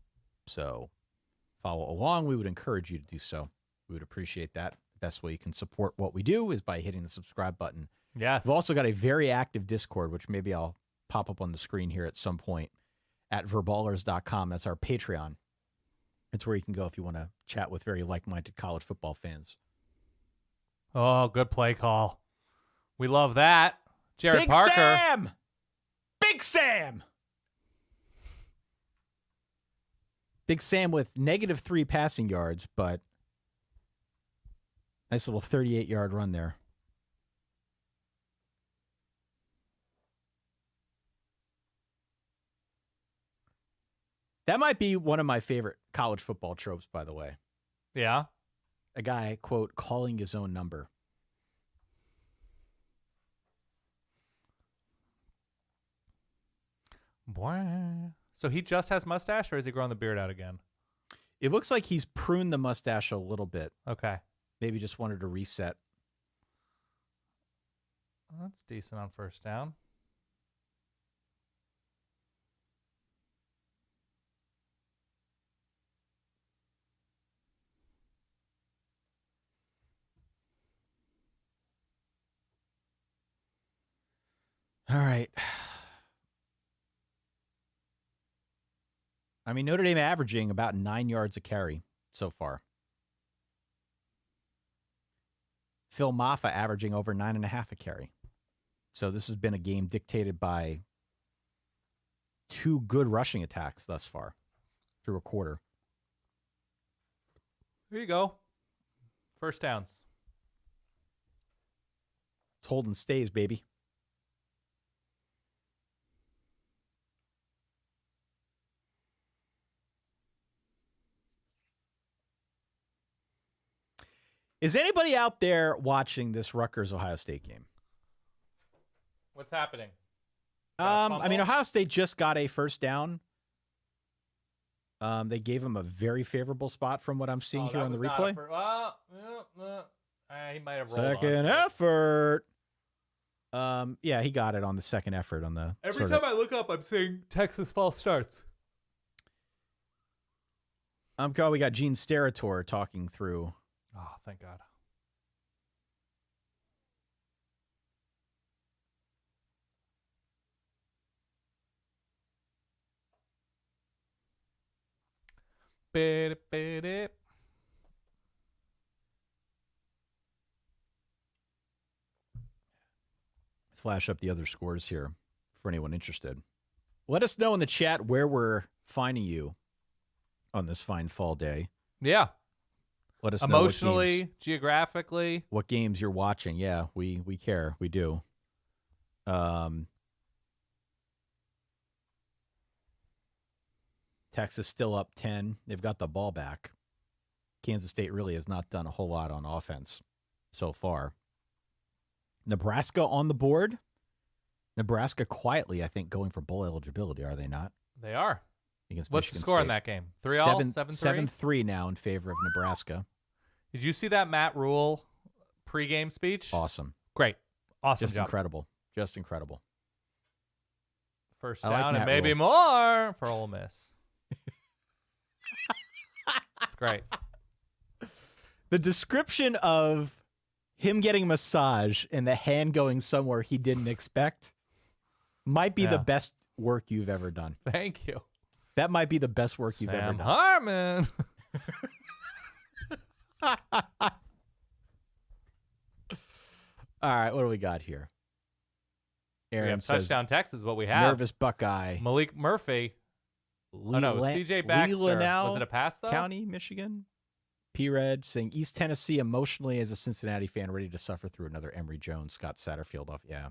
So follow along. We would encourage you to do so. We would appreciate that. The best way you can support what we do is by hitting the subscribe button. Yes. We've also got a very active Discord, which maybe I'll pop up on the screen here at some point at verballers.com. That's our Patreon. It's where you can go if you want to chat with very like-minded college football fans. Oh, good play call. We love that. Jared Big Parker. Sam! Big Sam! Big Sam with -3 passing yards, but nice little 38-yard run there. That might be one of my favorite college football tropes, by the way. Yeah. A guy, quote, calling his own number. Boy. So he just has mustache, or is he growing the beard out again? It looks like he's pruned the mustache a little bit. Okay. Maybe just wanted to reset. That's decent on first down. All right. I mean, Notre Dame averaging about 9 yards a carry so far. Phil Maffa averaging over 9.5 a carry. So this has been a game dictated by 2 good rushing attacks thus far through a quarter. Here you go. First downs. It's holding stays, baby. Is anybody out there watching this Rutgers-Ohio State game? What's happening? I mean, Ohio State just got a first down. They gave him a very favorable spot from what I'm seeing here on the replay. He might have rolled Second effort. Yeah, he got it on the second effort on the. Every time I look up, I'm seeing Texas false starts. We got Gene Steratore talking through. Oh, thank God. Flash up the other scores here for anyone interested. Let us know in the chat where we're finding you on this fine fall day. Yeah. Let us know emotionally, geographically, what games you're watching. Yeah, we care. We do. Texas still up 10. They've got the ball back. Kansas State really has not done a whole lot on offense so far. Nebraska on the board. Nebraska quietly, I think, going for bowl eligibility, are they not? They are. Against What's Michigan the score State. in that game? 3-all? 7-3? 7-3 now in favor of Nebraska. Did you see that Matt Rule pregame speech? Awesome. Great. Awesome Just job. incredible. Just incredible. First I like down Matt and maybe Rule. more for Ole Miss. It's great. The description of him getting a massage and the hand going somewhere he didn't expect might be the best work you've ever done. Thank you. That might be the best work you've ever Sam done. Harmon. All right, what do we got here? We Aaron have says, touchdown Texas is what we have. nervous Buckeye. Malik Murphy. Oh, no, it was CJ Baxter. Was it a pass, though? County, Michigan. P-Red saying East Tennessee emotionally as a Cincinnati fan ready to suffer through another Emory Jones, Scott Satterfield off. Yeah.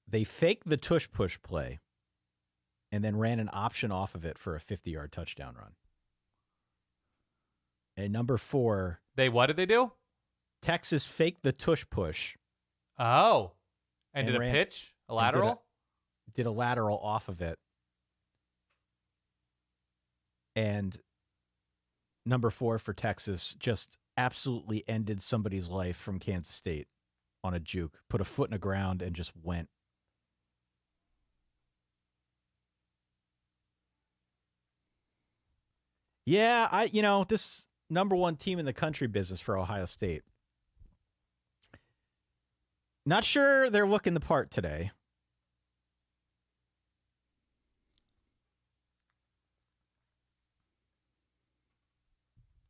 They fake the tush push play and then ran an option off of it for a 50-yard touchdown run. And number 4. What did they do? Texas faked the tush push. Oh. And did a ran, pitch? A lateral? Did a lateral off of it. And number 4 for Texas just absolutely ended somebody's life from Kansas State on a juke. Put a foot in the ground and just went. Yeah, this number 1 team in the country business for Ohio State. Not sure they're looking the part today.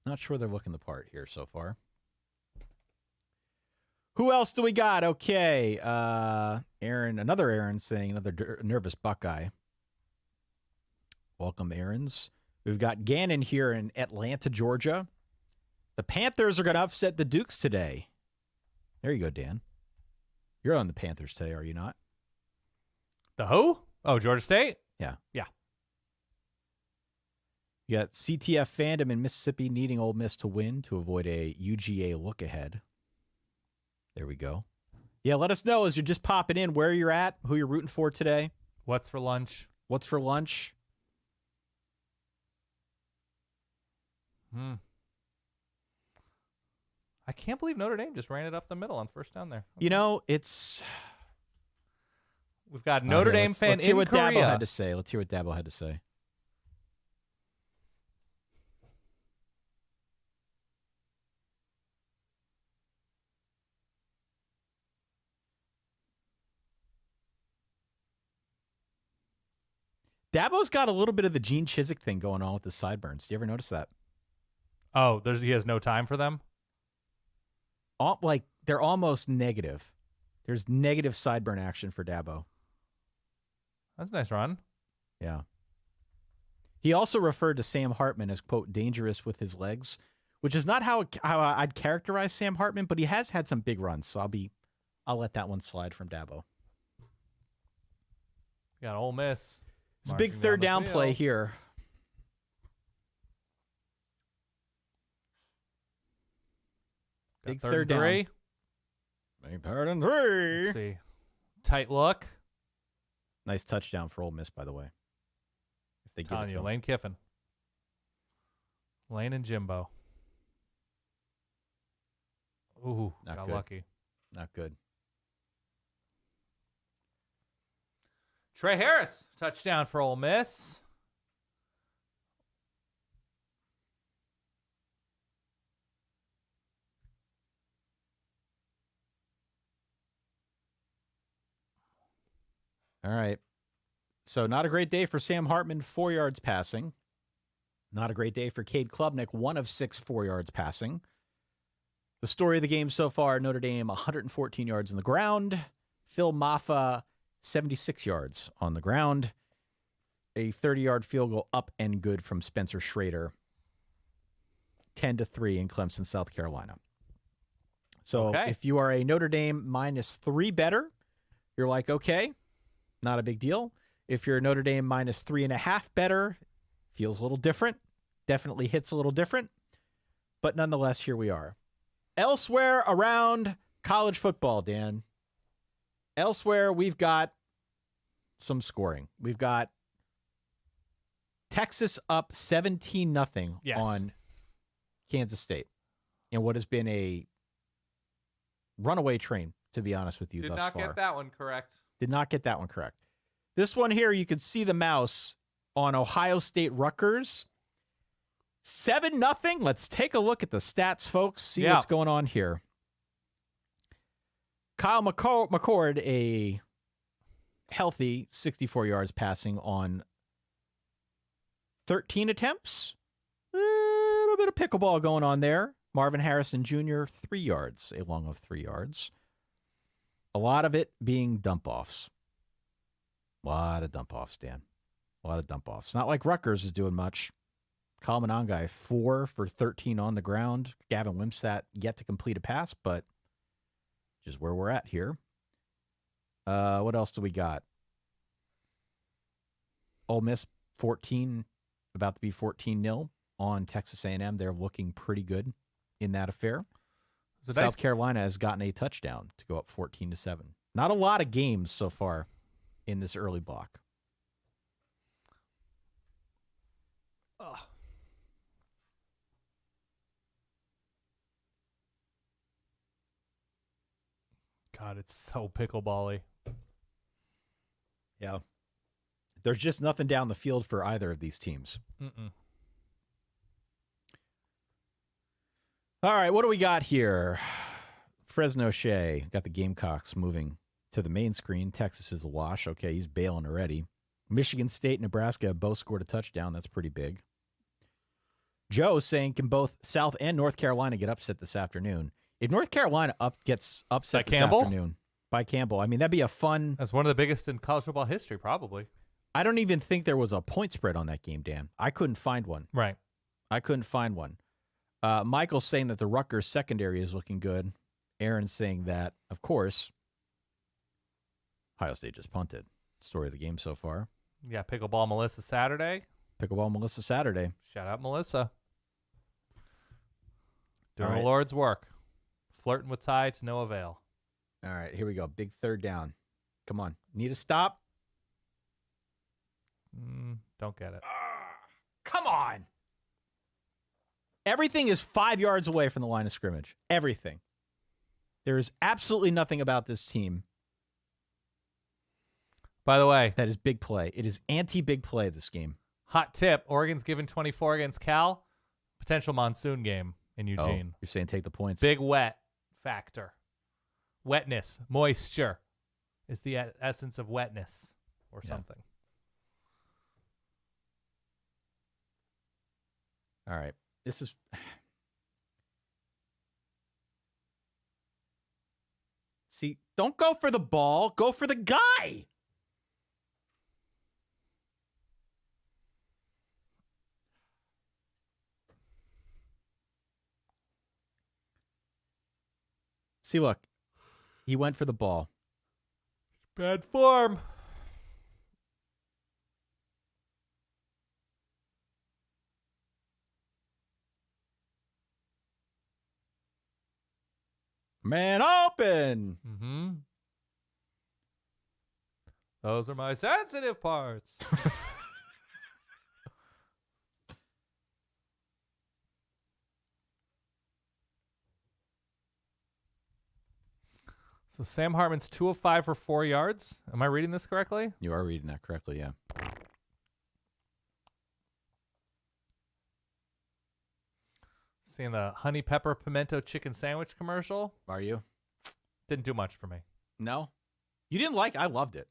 Not sure they're looking the part here so far. Who else do we got? Okay. Another Aaron saying another nervous Buckeye. Welcome, Aaron's. We've got Gannon here in Atlanta, Georgia. The Panthers are going to upset the Dukes today. There you go, Dan. You're on the Panthers today, are you not? The who? Oh, Georgia State? Yeah. Yeah. You got CTF fandom in Mississippi needing Ole Miss to win to avoid a UGA look ahead. There we go. Yeah, let us know as you're just popping in where you're at, who you're rooting for today. What's for lunch? What's for lunch? I can't believe Notre Dame just ran it up the middle on first down there. Okay. You know, it's... We've got Notre Dame fan let's hear in what Korea. Dabo had to say. Let's hear what Dabo had to say. Dabo's got a little bit of the Gene Chizik thing going on with the sideburns. Do you ever notice that? Oh, he has no time for them? They're almost negative. There's negative sideburn action for Dabo. That's a nice run. Yeah. He also referred to Sam Hartman as, quote, dangerous with his legs, which is not how I'd characterize Sam Hartman, but he has had some big runs, so I'll let that one slide from Dabo. Got Ole Miss. It's a big third down play here. Big third down. Big third and 3. Let's see. Tight look. Nice touchdown for Ole Miss, by the way. If they give it to him. Lane Kiffin. Lane and Jimbo. Ooh, got lucky. Not good. Trey Harris, touchdown for Ole Miss. All right. So not a great day for Sam Hartman, 4 yards passing. Not a great day for Cade Klubnik, 1 of 6 4 yards passing. The story of the game so far, Notre Dame 114 yards on the ground. Phil Maffa 76 yards on the ground. A 30-yard field goal up and good from Spencer Schrader. 10-3 in Clemson, South Carolina. So if you are a Notre Dame -3 better, you're like, okay, not a big deal. If you're a Notre Dame -3.5 better, feels a little different. Definitely hits a little different. But nonetheless, here we are. Elsewhere around college football, Dan. Elsewhere, we've got some scoring. We've got Texas up 17-0 on Kansas State in what has been a runaway train, to be honest with you, thus far. Did not get that one correct. Did not get that one correct. This one here, you can see the mouse on Ohio State Rutgers. 7-0. Let's take a look at the stats, folks. See what's going on here. Kyle McCord, a healthy 64 yards passing on 13 attempts. A little bit of pickleball going on there. Marvin Harrison Jr., 3 yards, a long of 3 yards. A lot of it being dump-offs. A lot of dump-offs, Dan. A lot of dump-offs. Not like Rutgers is doing much. Kyle Monangai, 4 for 13 on the ground. Gavin Wimsatt yet to complete a pass, but just where we're at here. What else do we got? Ole Miss 14, about to be 14-0 on Texas A&M. They're looking pretty good in that affair. South Carolina has gotten a touchdown to go up 14-7. Not a lot of games so far in this early block. Ugh. God, it's so pickleball-y. Yeah. There's just nothing down the field for either of these teams. Mm-mm. All right, what do we got here? Fresno Shea got the Gamecocks moving to the main screen. Texas is a wash. Okay, he's bailing already. Michigan State and Nebraska both scored a touchdown. That's pretty big. Joe saying, can both South and North Carolina get upset this afternoon? If North Carolina gets upset this afternoon by Campbell, I mean, that'd be a fun. That's one of the biggest in college football history, probably. I don't even think there was a point spread on that game, Dan. I couldn't find one. Right. I couldn't find one. Michael's saying that the Rutgers secondary is looking good. Aaron's saying that, of course, Ohio State just punted. Story of the game so far. Yeah, Pickleball Melissa Saturday. Pickleball Melissa Saturday. Shout out Melissa. Doing All right. the Lord's work. Flirting with Ty to no avail. All right, here we go. Big third down. Come on. Need a stop? Don't get it. Come on. Everything is 5 yards away from the line of scrimmage. Everything. There is absolutely nothing about this team By the way, that is big play. It is anti-big play, this game. hot tip. Oregon's given 24 against Cal. Potential monsoon game in Eugene. You're saying take the points. Big wet factor. Wetness, moisture is the essence of wetness or something. All right. This is... See, don't go for the ball. Go for the guy. See, look. He went for the ball. Bad form. Man open. Mm-hmm. Those are my sensitive parts. So Sam Hartman's 2 of 5 for 4 yards. Am I reading this correctly? You are reading that correctly, yeah. Seeing the honey pepper pimento chicken sandwich commercial. Are you? Didn't do much for me. No? You didn't like I loved it.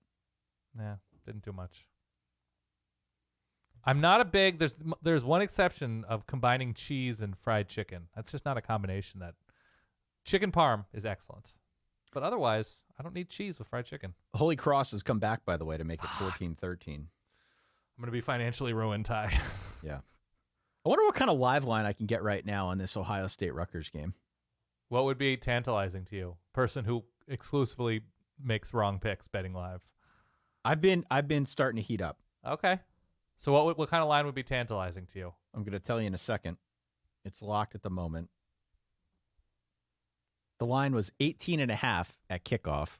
Yeah, didn't do much. I'm not a big there's one exception of combining cheese and fried chicken. That's just not a combination that chicken parm is excellent. But otherwise, I don't need cheese with fried chicken. Holy Cross has come back, by the way, to make it 14-13. I'm going to be financially ruined, Ty. Yeah. I wonder what kind of live line I can get right now on this Ohio State-Rutgers game. What would be tantalizing to you? Person who exclusively makes wrong picks betting live. I've been starting to heat up. Okay. So what kind of line would be tantalizing to you? I'm going to tell you in a second. It's locked at the moment. The line was 18.5 at kickoff.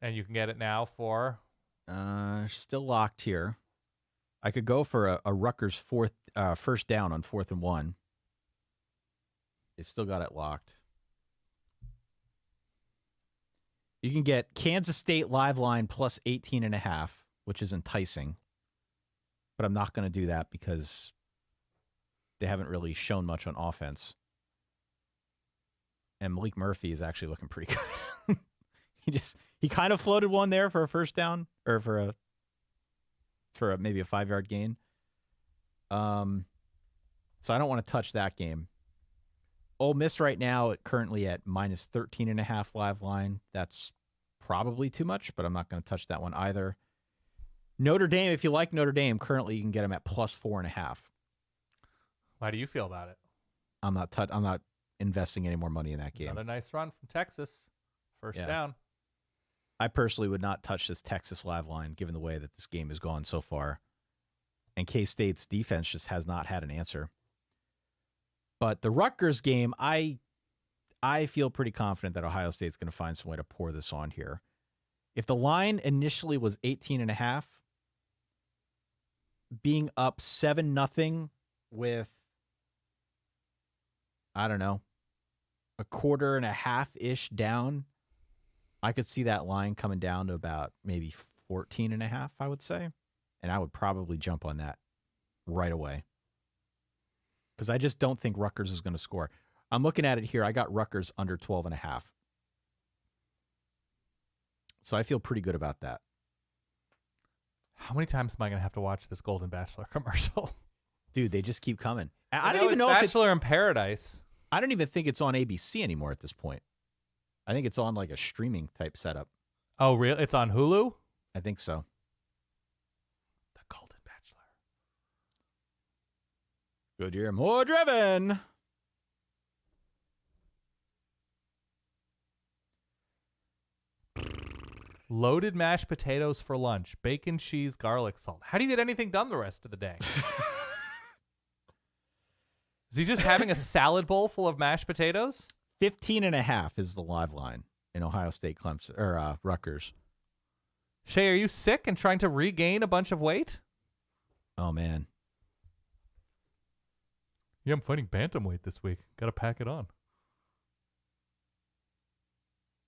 And you can get it now for? Still locked here. I could go for a Rutgers first down on 4th and 1. It's still got it locked. You can get Kansas State live line plus 18.5, which is enticing. But I'm not going to do that because they haven't really shown much on offense. And Malik Murphy is actually looking pretty good. he kind of floated one there for a first down or for a maybe a 5-yard gain. So I don't want to touch that game. Ole Miss right now currently at minus 13.5 live line. That's probably too much, but I'm not going to touch that one either. Notre Dame, if you like Notre Dame, currently you can get them at plus 4.5. How do you feel about it? I'm not investing any more money in that game. Another nice run from Texas. First down. I personally would not touch this Texas live line given the way that this game has gone so far. And K-State's defense just has not had an answer. But the Rutgers game, I feel pretty confident that Ohio State's going to find some way to pour this on here. If the line initially was 18.5, being up 7-0 with, I don't know, a quarter and a half-ish down, I could see that line coming down to about maybe 14.5, I would say. And I would probably jump on that right away. Because I just don't think Rutgers is going to score. I'm looking at it here. I got Rutgers under 12.5. So I feel pretty good about that. How many times am I going to have to watch this Golden Bachelor commercial? Dude, they just keep coming. I You don't even know if Bachelor in Paradise. I don't even think it's on ABC anymore at this point. I think it's on like a streaming type setup. Oh, real? It's on Hulu? I think so. The Golden Bachelor. Goodyear, more driven. Loaded mashed potatoes for lunch. Bacon, cheese, garlic salt. How do you get anything done the rest of the day? Is he just having a salad bowl full of mashed potatoes? 15.5 is the live line in Ohio State, Clemson, or Rutgers. Shay, are you sick and trying to regain a bunch of weight? Oh, man. Yeah, I'm fighting bantamweight this week. Got to pack it on.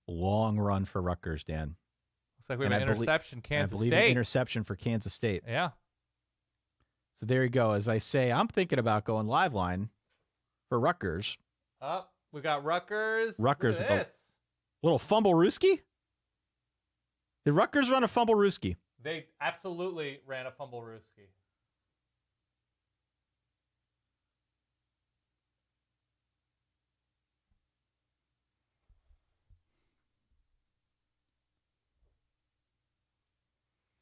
Long run for Rutgers, Dan. Looks like we have an interception, Kansas I believe State. an interception for Kansas State. Yeah. So there you go. As I say, I'm thinking about going live line for Rutgers. Up. We got Rutgers. Rutgers Look with at a this. little fumble Rooski. Did Rutgers run a fumble Rooski? They absolutely ran a fumble Rooski.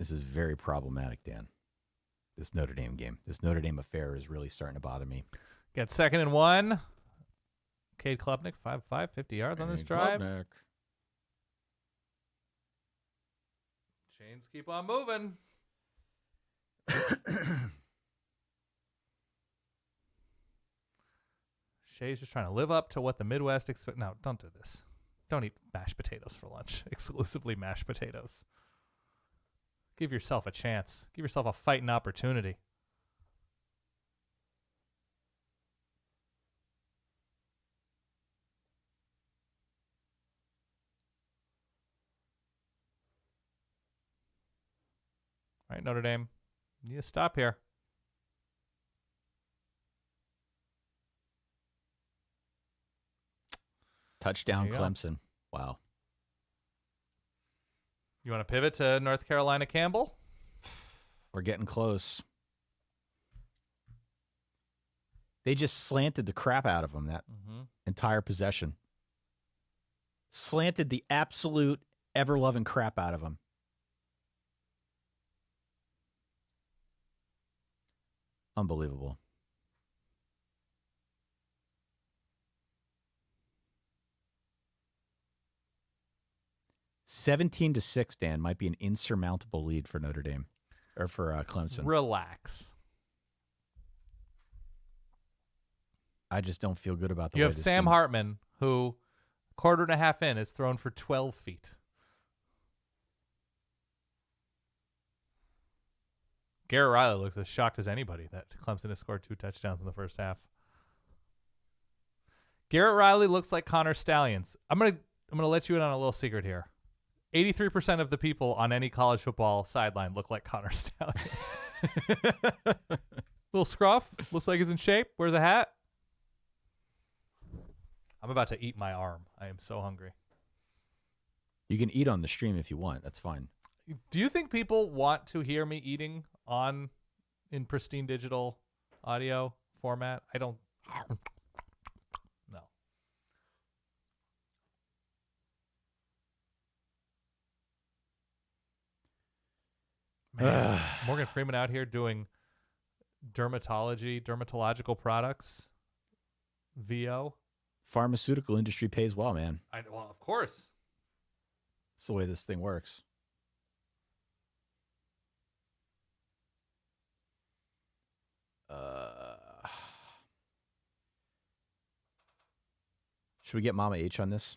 This is very problematic, Dan. This Notre Dame game. This Notre Dame affair is really starting to bother me. Got 2nd and 1. Cade Klubnik, 5'5", 50 yards on this drive. Klubnik. Chains keep on moving. Shay's just trying to live up to what the Midwest expect. No, don't do this. Don't eat mashed potatoes for lunch. Exclusively mashed potatoes. Give yourself a chance. Give yourself a fighting opportunity. All right, Notre Dame, you stop here. Touchdown, There you go. Clemson. Wow. You want to pivot to North Carolina Campbell? We're getting close. They just slanted the crap out of him that entire possession. Slanted the absolute ever-loving crap out of him. Unbelievable. (17-6), Dan, might be an insurmountable lead for Notre Dame or for Clemson. Relax. I just don't feel good about the You way have this Sam team- Hartman, who quarter and a half in has thrown for 12 feet. Garrett Riley looks as shocked as anybody that Clemson has scored 2 touchdowns in the first half. Garrett Riley looks like Connor Stallions. I'm gonna let you in on a little secret here. 83% of the people on any college football sideline look like Connor Stallions. Little scruff. Looks like he's in shape. Wears a hat. I'm about to eat my arm. I am so hungry. You can eat on the stream if you want. That's fine. Do you think people want to hear me eating in pristine digital audio format? I don't. No. Man, Morgan Freeman out here doing dermatological products. VO. Pharmaceutical industry pays well, man. Well, of course. That's the way this thing works. Should we get Mama H on this?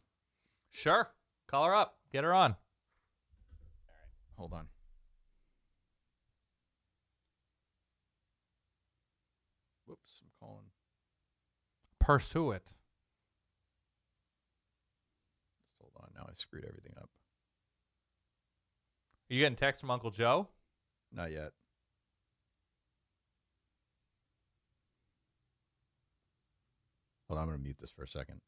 Sure. Call her up. Get her on. Hold on. Whoops, I'm calling. Pursue it. Hold on. Now I screwed everything up. Are you getting text from Uncle Joe? Not yet. Hold on, I'm going to mute this for a second.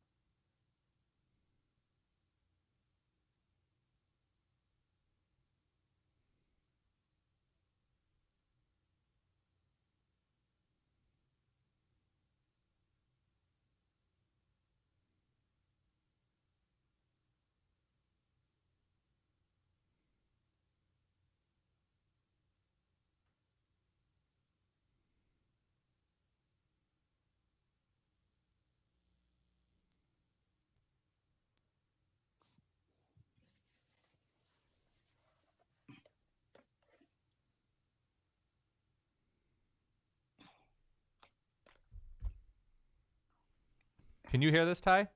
Can you hear this, Ty?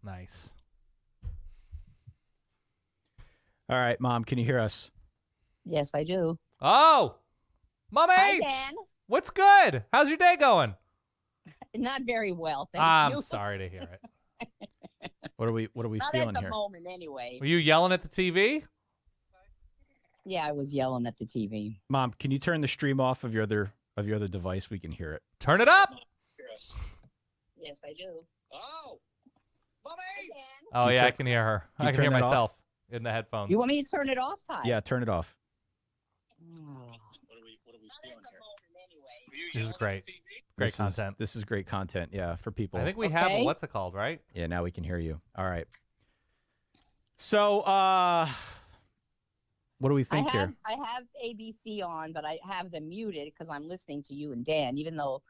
Nice. All right, Mom, can you hear us? Yes, I do. Oh, Mama Hi, H. Dan. What's good? How's your day going? Not very well, thank I'm you. sorry to hear it. What are we Not feeling at the here? moment, anyway. Were you yelling at the TV? Yeah, I was yelling at the TV. Mom, can you turn the stream off of your other device? We can hear it. Turn it up. Yes, I do. Oh, Mama H. Oh, you yeah, I turn- can hear her. can you I can turn hear that off? myself in the headphones. You want me to turn it off, Ty? Yeah, turn it off. Oh. What are we Not feeling at the here? moment, anyway. Are you This is yelling at great. the TV? Great content. This is great content, yeah, for people. I think we have Okay. what's it called, right? Yeah, now we can hear you. All right. So, what do we think here? I have ABC on, but I have them muted because I'm listening to you and Dan, even though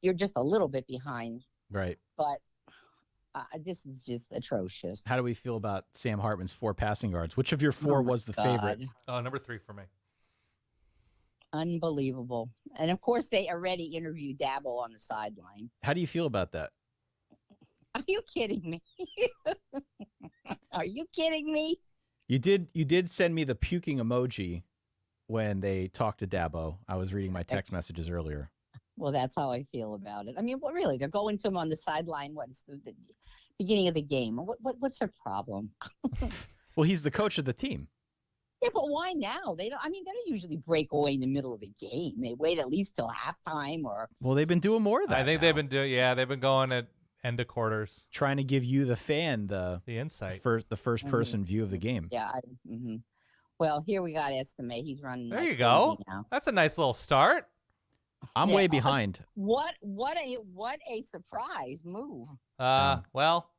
you're just a little bit behind. Right. But this is just atrocious. How do we feel about Sam Hartman's 4 passing yards? Which of your 4 Oh my was the favorite? God. Oh, number 3 for me. Unbelievable. And of course, they already interviewed Dabo on the sideline. How do you feel about that? Are you kidding me? Are you kidding me? You did send me the puking emoji when they talked to Dabo. I was reading my text messages earlier. Well, that's how I feel about it. I mean, what really? They're going to him on the sideline. What is the beginning of the game? What's their problem? Well, he's the coach of the team. Yeah, but why now? They don't. I mean, they don't usually break away in the middle of the game. They wait at least till halftime or. Well, they've been doing more of that. I think now. they've been doing. Yeah, they've been going at end of quarters. Trying to give you the fan the insight. first person view of the game. Yeah. Well, here we got Estime. He's running. There like you go. crazy now. That's a nice little start. I'm Yeah. way behind. What a surprise move. Well,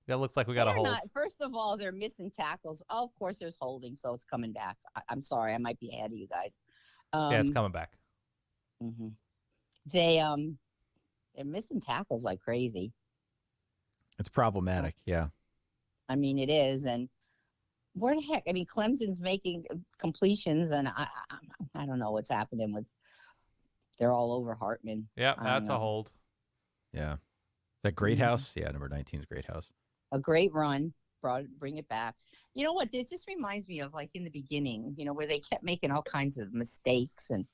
that looks like we got a They're hold. not- first of all, they're missing tackles. Oh, of course, there's holding, so it's coming back. I'm sorry, I might be ahead of you guys. Yeah, it's coming back. Mhm. They're missing tackles like crazy. It's problematic. Yeah. I mean, it is, and where the heck? I mean, Clemson's making completions, and I don't know what's happening with. They're all over Hartman. Yeah, I that's don't a know. hold. Yeah. That Great House? Yeah, number 19 is Great House. A great run, bring it back. You know what? This just reminds me of like in the beginning, where they kept making all kinds of mistakes, and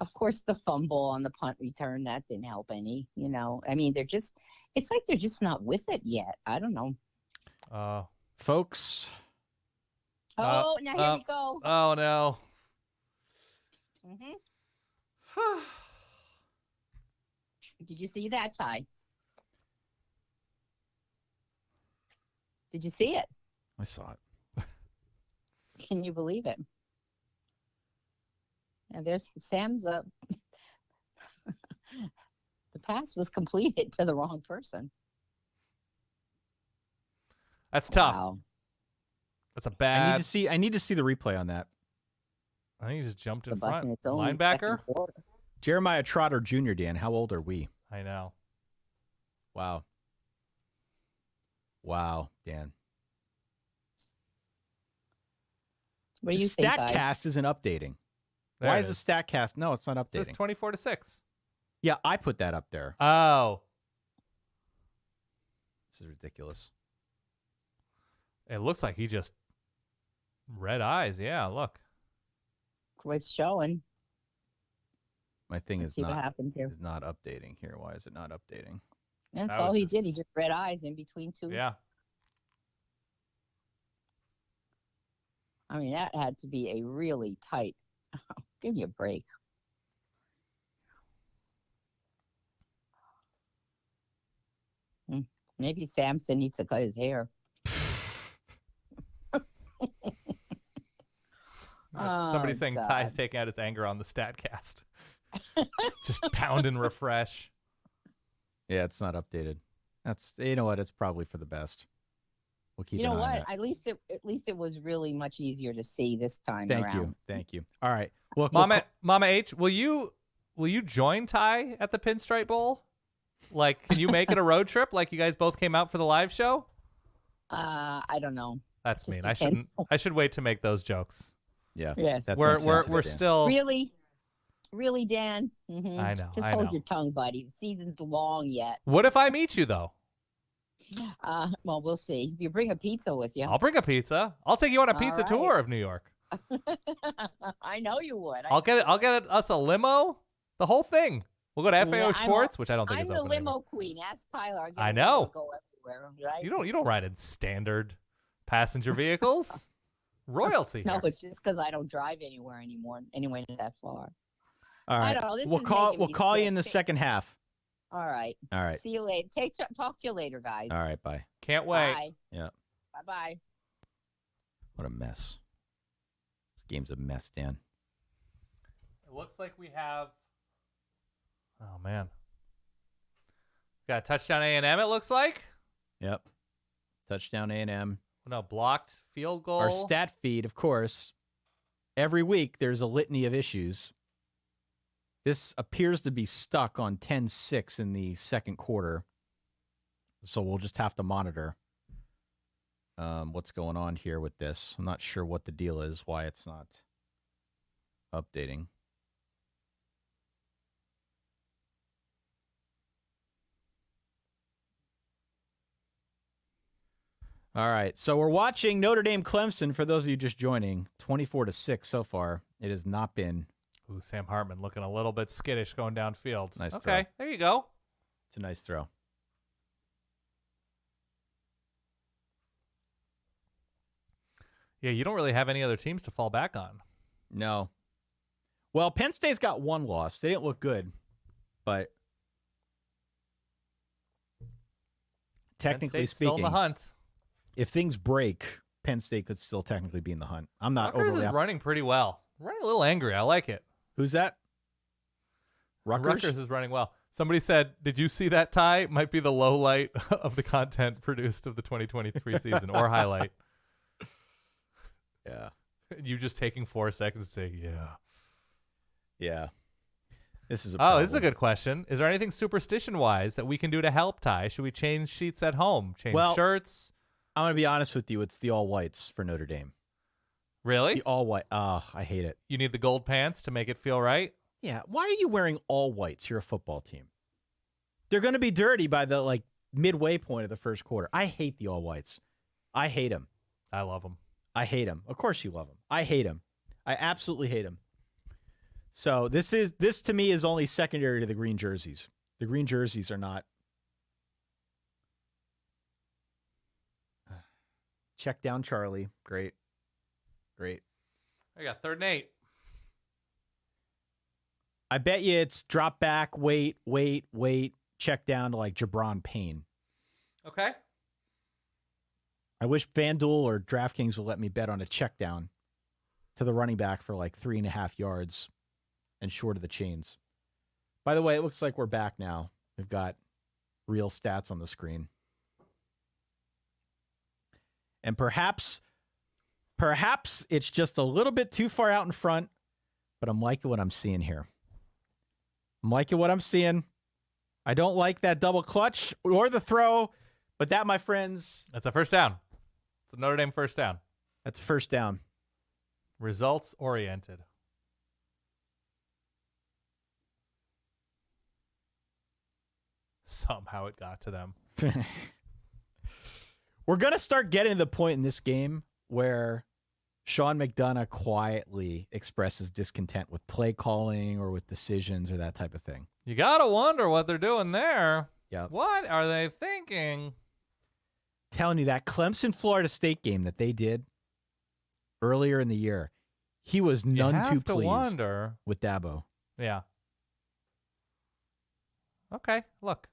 of course the fumble on the punt return that didn't help any. I mean, it's like they're just not with it yet. I don't know. Folks. Oh, now here we go. Oh no. hmm Did you see that, Ty? Did you see it? I saw it. Can you believe it? And there's Sam's up. The pass was completed to the wrong person. That's tough. Wow. That's a I bad. need to see the replay on that. I think he just jumped The in bus front. and it's only Linebacker. second quarter. Jeremiah Trotter Jr., Dan, how old are we? I know. Wow. Wow, Dan. What do The you think, guys? StatCast isn't updating. There Why it is the is. StatCast? No, it's not It says updating. 24-6. Yeah, I put that up there. Oh, This is ridiculous. it looks like he just red eyes. Yeah, look. What's showing? My thing Let's is see what not happens here. updating here. Why is it not updating? That's That all was he just- did. He just red eyes in between two. Yeah. I mean, that had to be a really tight. Give me a break. Maybe Samson needs to cut his hair. Somebody's Oh, saying God. Ty's taking out his anger on the StatCast. Just pound and refresh. Yeah, it's not updated. That's you know what? It's probably for the best. We'll keep. You know an eye on what? that. At least it was really much easier to see this time Thank around. you. All right. Well, Mama H, will you join Ty at the Pinstripe Bowl? Like, can you make it a road trip? Like you guys both came out for the live show? I don't know. That's Just mean. I depends. I should wait to make those jokes. Yeah. Yes. That's We're insensitive, Dan. still Really, Dan. Mhm. I know, Just I hold know. your tongue, buddy. The season's long yet. What if I meet you though? Well, we'll see. If you bring a pizza with you, I'll bring a pizza. I'll take you on a All pizza right. tour of New York. I know you would. I'll get us a limo, the whole thing. We'll go to FAO Yeah, I'm Schwartz, which I don't think I'm is the open limo anymore. queen. Ask Tyler. I'll get I a limo know. to go everywhere, right? You don't ride in standard passenger vehicles. Royalty. No, here. it's just because I don't drive anywhere anymore. Anywhere that far. All I right. don't know. This We'll is call. making We'll me call you sick. in the second half. All right. All right. See you later. Talk to you later, guys. All right. Bye. Can't wait. Bye. Yeah. Bye. What a mess. This game's a mess, Dan. It looks like we have. Oh man. Got a touchdown A&M. It looks like. Yep. Touchdown A&M. No, blocked field goal. Our stat feed, of course. Every week there's a litany of issues. This appears to be stuck on 10-6 in the second quarter. So we'll just have to monitor what's going on here with this. I'm not sure what the deal is, why it's not updating. All right, so we're watching Notre Dame Clemson. For those of you just joining, 24-6 so far. It has not been. Ooh, Sam Hartman looking a little bit skittish going downfield. Nice okay, throw. there you go. It's a nice throw. Yeah, you don't really have any other teams to fall back on. No. Well, Penn State's got one loss. They didn't look good, but technically Penn State's still in speaking, the hunt. if things break, Penn State could still technically be in the hunt. I'm not Rutgers overly. is running pretty well. Running a little angry. I like it. Who's that? Rutgers? Rutgers is running well. Somebody said, "Did you see that tie? Might be the low light of the content produced of the 2023 season, or highlight." Yeah. You just taking 4 seconds to say, "Yeah." Yeah. This is a Oh, this is a problem. good question. Is there anything superstition-wise that we can do to help Ty? Should we change sheets at home? Change Well- shirts? I'm going to be honest with you. It's the all whites for Notre Dame. Really? The all white. Oh, I hate it. You need the gold pants to make it feel right? Yeah. Why are you wearing all whites? You're a football team. They're going to be dirty by the midway point of the first quarter. I hate the all whites. I hate them. I love them. I hate him. Of course you love him. I hate him. I absolutely hate him. So this to me is only secondary to the green jerseys. The green jerseys are not. Check down Charlie. Great. Great. I got 3rd and 8. I bet you it's drop back, wait, check down to Jabron Payne. Okay. I wish FanDuel or DraftKings would let me bet on a check down to the running back for 3.5 yards and short of the chains. By the way, it looks like we're back now. We've got real stats on the screen. And perhaps it's just a little bit too far out in front, but I'm liking what I'm seeing here. I'm liking what I'm seeing. I don't like that double clutch or the throw, but that, my friends, That's a first down. It's a Notre Dame first down. that's first down. Results oriented. Somehow it got to them. We're going to start getting to the point in this game where Sean McDonough quietly expresses discontent with play calling or with decisions or that type of thing. You got to wonder what they're doing there. Yep. What are they thinking? Telling you that Clemson Florida State game that they did earlier in the year, he was none too pleased wonder. with Dabo. Yeah. Okay, look.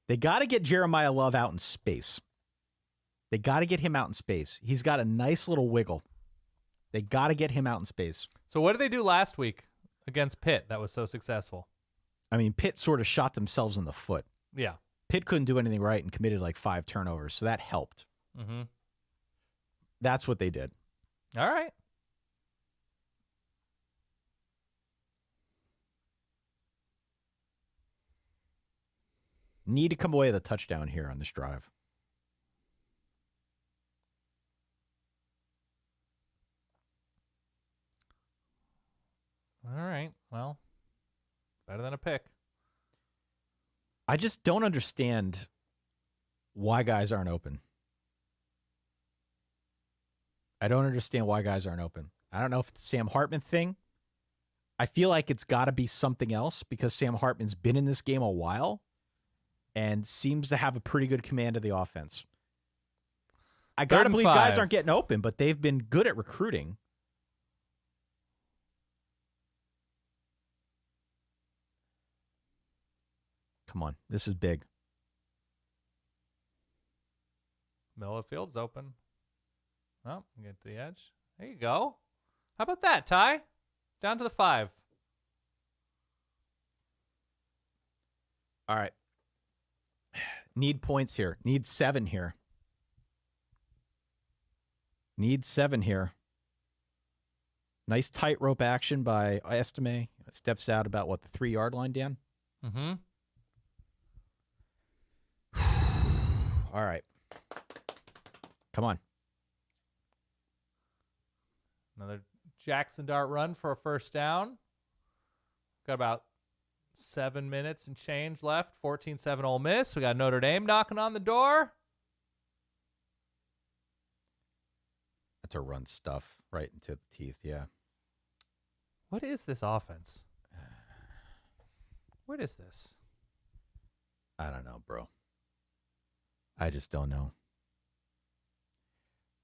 They got to get Jeremiah Love out in space. They got to get him out in space. He's got a nice little wiggle. They got to get him out in space. So what did they do last week against Pitt that was so successful? I mean, Pitt sort of shot themselves in the foot. Yeah. Pitt couldn't do anything right and committed like 5 turnovers, so that helped. Mm-hmm. That's what they did. All right. Need to come away with a touchdown here on this drive. All right. Well, better than a pick. I just don't understand why guys aren't open. I don't understand why guys aren't open. I don't know if it's a Sam Hartman thing. I feel like it's got to be something else because Sam Hartman's been in this game a while and seems to have a pretty good command of the offense. I got to believe guys aren't getting open, but they've been good at recruiting. Come on, this is big. Middle of the field's open. Oh, get to the edge. There you go. How about that, Ty? Down to the 5. All right. Need points here. Need 7 here. Need 7 here. Nice tightrope action by Estime. Steps out about, what, the 3-yard line, Dan? Mm-hmm. All right. Come on. Another Jackson Dart run for a first down. Got about 7 minutes and change left. 14-7 Ole Miss. We got Notre Dame knocking on the door. That's a run stuff right into the teeth, yeah. What is this offense? What is this? I don't know, bro. I just don't know.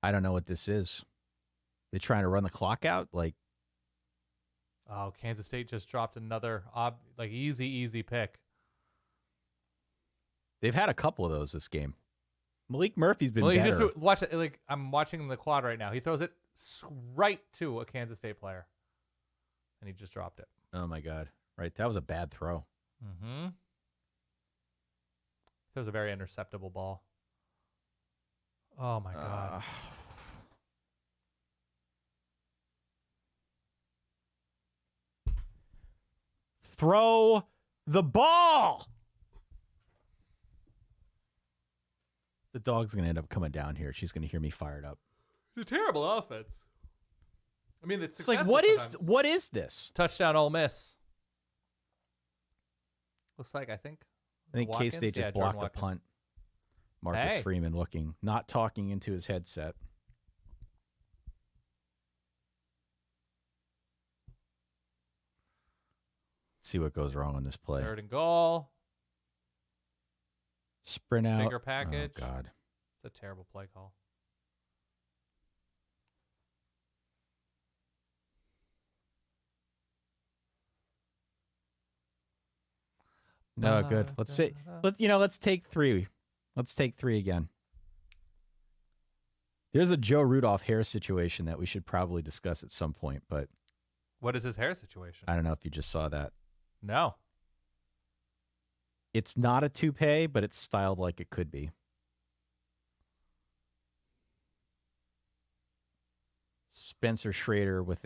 I don't know what this is. They trying to run the clock out? Like, Oh, Kansas State just dropped another easy pick. they've had a couple of those this game. Malik Murphy's been Well, better. watch it. Like I'm watching the quad right now. He throws it right to a Kansas State player, and he just dropped it. Oh my God! Right, that was a bad throw. Mm-hmm. That was a very interceptable ball. Oh my God! Throw the ball. The dog's gonna end up coming down here. She's gonna hear me fired up. It's a terrible offense. I mean, It's like what is this? Touchdown, Ole Miss. Looks like I think K State just blocked the punt. Marcus Hey. Freeman not talking into his headset. See what goes wrong on this play. 3rd and goal. Sprint out. Bigger package. Oh God. It's a terrible play call. No, good. Let's see. Let's take 3. Let's take 3 again. There's a Joe Rudolph hair situation that we should probably discuss at some point, but What is his hair situation? I don't know if you just saw that. No. It's not a toupee, but it's styled like it could be. Spencer Schrader with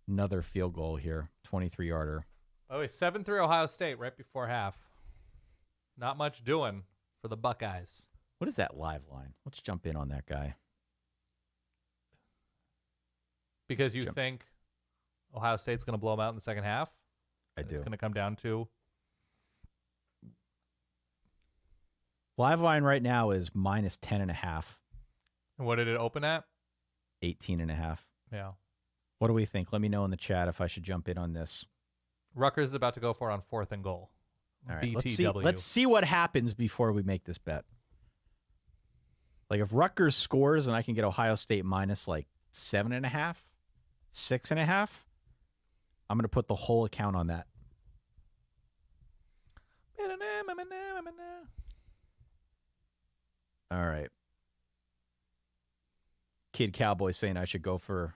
another field goal here, 23-yarder. Oh, wait, 7-3 Ohio State right before half. Not much doing for the Buckeyes. What is that live line? Let's jump in on that guy. Because you think Ohio State's going to blow them out in the second half? I do. It's going to come down to... Live line right now is minus 10.5. And what did it open at? 18.5. Yeah. What do we think? Let me know in the chat if I should jump in on this. Rutgers is about to go for it on 4th and goal. All right, BTW. let's see what happens before we make this bet. Like if Rutgers scores and I can get Ohio State minus like 7.5, 6.5, I'm going to put the whole account on that. All right. Kid Cowboy saying I should go for...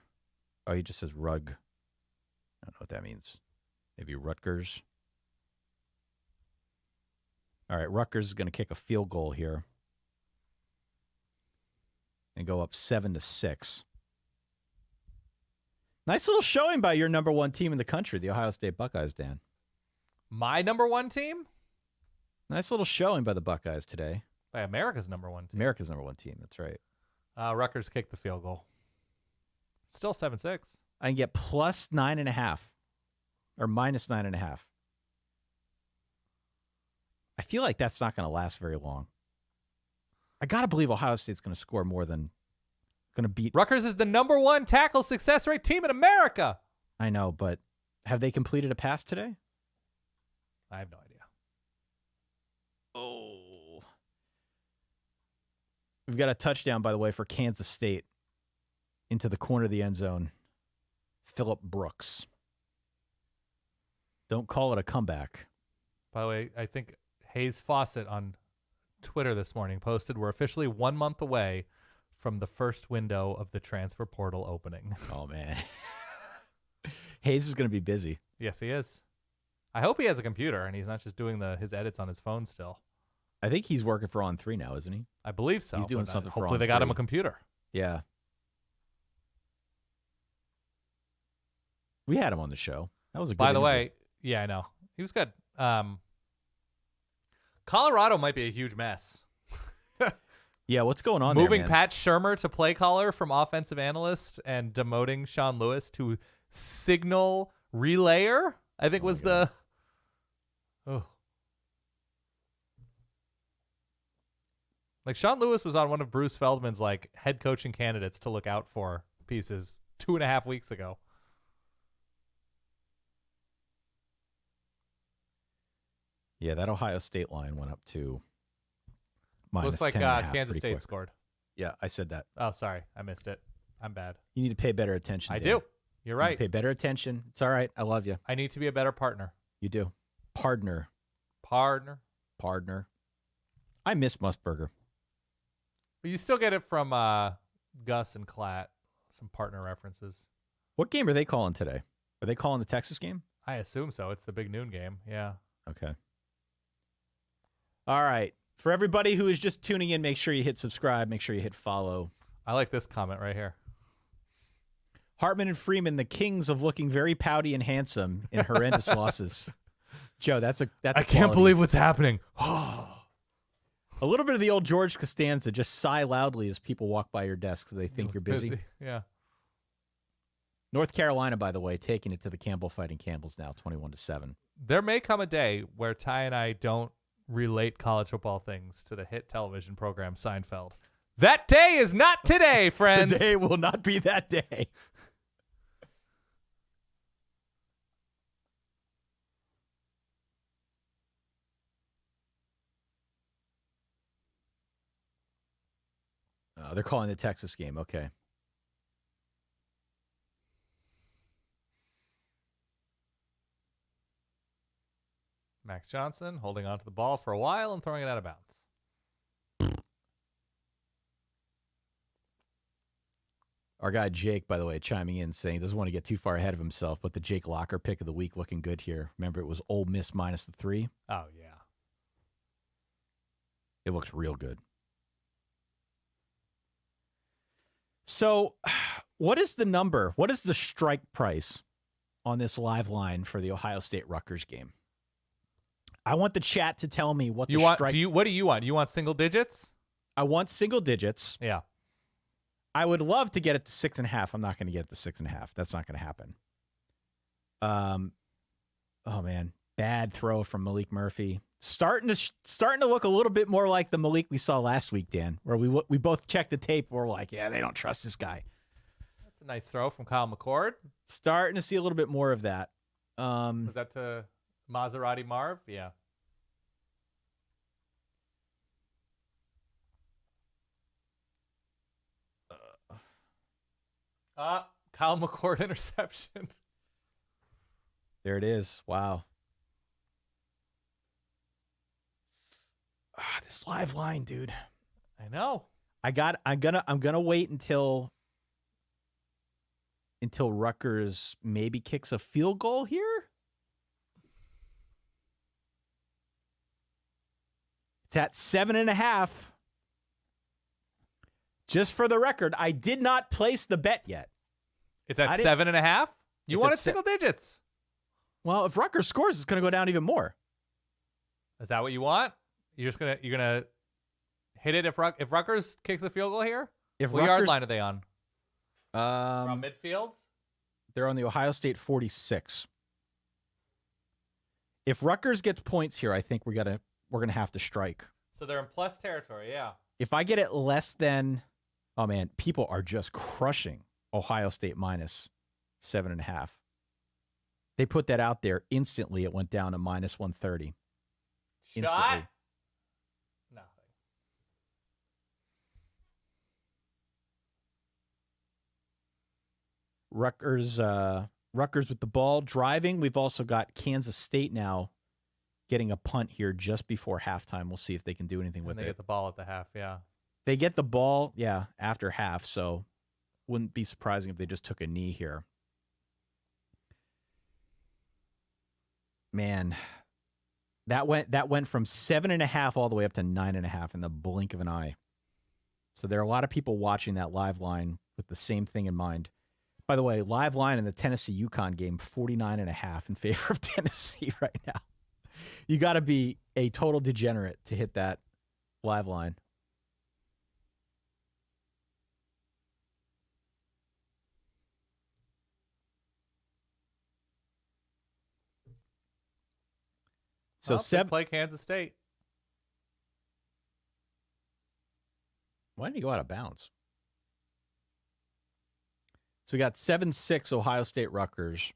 Oh, he just says rug. I don't know what that means. Maybe Rutgers. All right, Rutgers is going to kick a field goal here and go up 7-6. Nice little showing by your number one team in the country, the Ohio State Buckeyes, Dan. My number one team? Nice little showing by the Buckeyes today. By America's number one team. America's number one team, that's right. Rutgers kicked the field goal. Still 7-6. I can get plus 9.5 or minus 9.5. I feel like that's not going to last very long. I got to believe Ohio State's going to score more than going to beat. Rutgers is the number one tackle success rate team in America. I know, but have they completed a pass today? I have no idea. Oh. We've got a touchdown, by the way, for Kansas State into the corner of the end zone. Phillip Brooks. Don't call it a comeback. By the way, I think Hayes Fawcett on Twitter this morning posted, we're officially 1 month away from the first window of the transfer portal opening. Oh, man. Hayes is going to be busy. Yes, he is. I hope he has a computer and he's not just doing his edits on his phone still. I think he's working for On3 now, isn't he? I believe so. He's doing but, something for hopefully they got On3. him a computer. Yeah. We had him on the show. That was a good By the interview. way, yeah, I know. He was good. Colorado might be a huge mess. Yeah, what's going on Moving there, man? Pat Shurmur to play caller from offensive analyst and demoting Sean Lewis to signal relayer, I think was the... Oh. Like Sean Lewis was on one of Bruce Feldman's like head coaching candidates to look out for pieces 2.5 weeks ago. Yeah, that Ohio State line went up to minus Looks like 10.5 Kansas pretty State quick. scored. Yeah, I said that. Oh, sorry. I missed it. I'm bad. You need to pay better attention. I Dan. do. You're You need to right. pay better attention. It's all right. I love you. I need to be a better partner. You do. Partner. Partner. I miss Musburger. But you still get it from Gus and Klatt, some partner references. What game are they calling today? Are they calling the Texas game? I assume so. It's the big noon game. Yeah. Okay. All right. For everybody who is just tuning in, make sure you hit subscribe. Make sure you hit follow. I like this comment right here. Hartman and Freeman, the kings of looking very pouty and handsome in horrendous losses. Joe, that's a I can't quality. believe what's happening. A little bit of the old George Costanza. Just sigh loudly as people walk by your desk so they think you're busy. Yeah. North Carolina, by the way, taking it to the Campbell Fighting Campbells now, 21-7. There may come a day where Ty and I don't relate college football things to the hit television program Seinfeld. That day is not today, friends. Today will not be that day. They're calling the Texas game. Okay. Max Johnson holding onto the ball for a while and throwing it out of bounds. Our guy Jake, by the way, chiming in saying he doesn't want to get too far ahead of himself, but the Jake Locker pick of the week looking good here. Remember, it was Ole Miss minus the 3. Oh, yeah. It looks real good. So, what is the number? What is the strike price on this live line for the Ohio State Rutgers game? I want the chat to tell me what You the want? strike. What do you want? You want single digits? I want single digits. Yeah. I would love to get it to 6.5. I'm not going to get it to 6.5. That's not going to happen. Oh man, bad throw from Malik Murphy. Starting to look a little bit more like the Malik we saw last week, Dan, where we both checked the tape. We're like, yeah, they don't trust this guy. That's a nice throw from Kyle McCord. Starting to see a little bit more of that. Was that to Maserati Marv? Yeah. Kyle McCord interception. There it is. Wow. This live line, dude. I know. I'm gonna wait until Rutgers maybe kicks a field goal here. It's at 7.5. Just for the record, I did not place the bet yet. It's at 7.5. You It's wanted at single digits. Well, if Rutgers scores, it's going to go down even more. Is that what you want? You're gonna hit it if Rutgers kicks a field goal here? What yard line are they on? Around midfield? They're on the Ohio State 46. If Rutgers gets points here, I think we're gonna have to strike. So they're in plus territory, yeah. If I get it less than, oh man, people are just crushing Ohio State minus 7.5. They put that out there instantly. It went down to minus 130. Instantly. Shot? Nothing. Rutgers with the ball driving. We've also got Kansas State now getting a punt here just before halftime. We'll see if they can do anything with They it. get the ball at the half, yeah. They get the ball, yeah, after half, so wouldn't be surprising if they just took a knee here. Man, that went from 7.5 all the way up to 9.5 in the blink of an eye. So there are a lot of people watching that live line with the same thing in mind. By the way, live line in the Tennessee-UConn game, 49.5 in favor of Tennessee right now. You got to be a total degenerate to hit that live line. So they play Kansas State. Why didn't he go out of bounds? So we got 7-6 Ohio State Rutgers,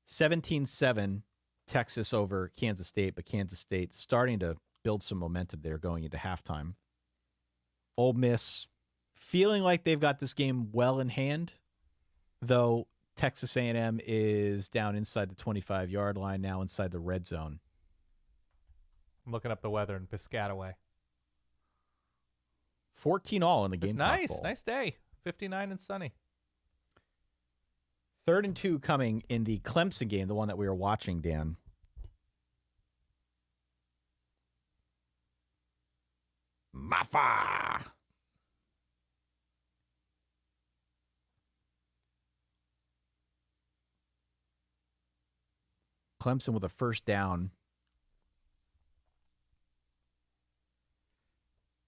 17-7 Texas over Kansas State, but Kansas State starting to build some momentum there going into halftime. Ole Miss feeling like they've got this game well in hand, though Texas A&M is down inside the 25-yard line, now inside the red zone. I'm looking up the weather in Piscataway. 14 all in the It's game. nice day. 59 and sunny. 3rd and 2 coming in the Clemson game, the one that we were watching, Dan. Mafa! Clemson with a first down.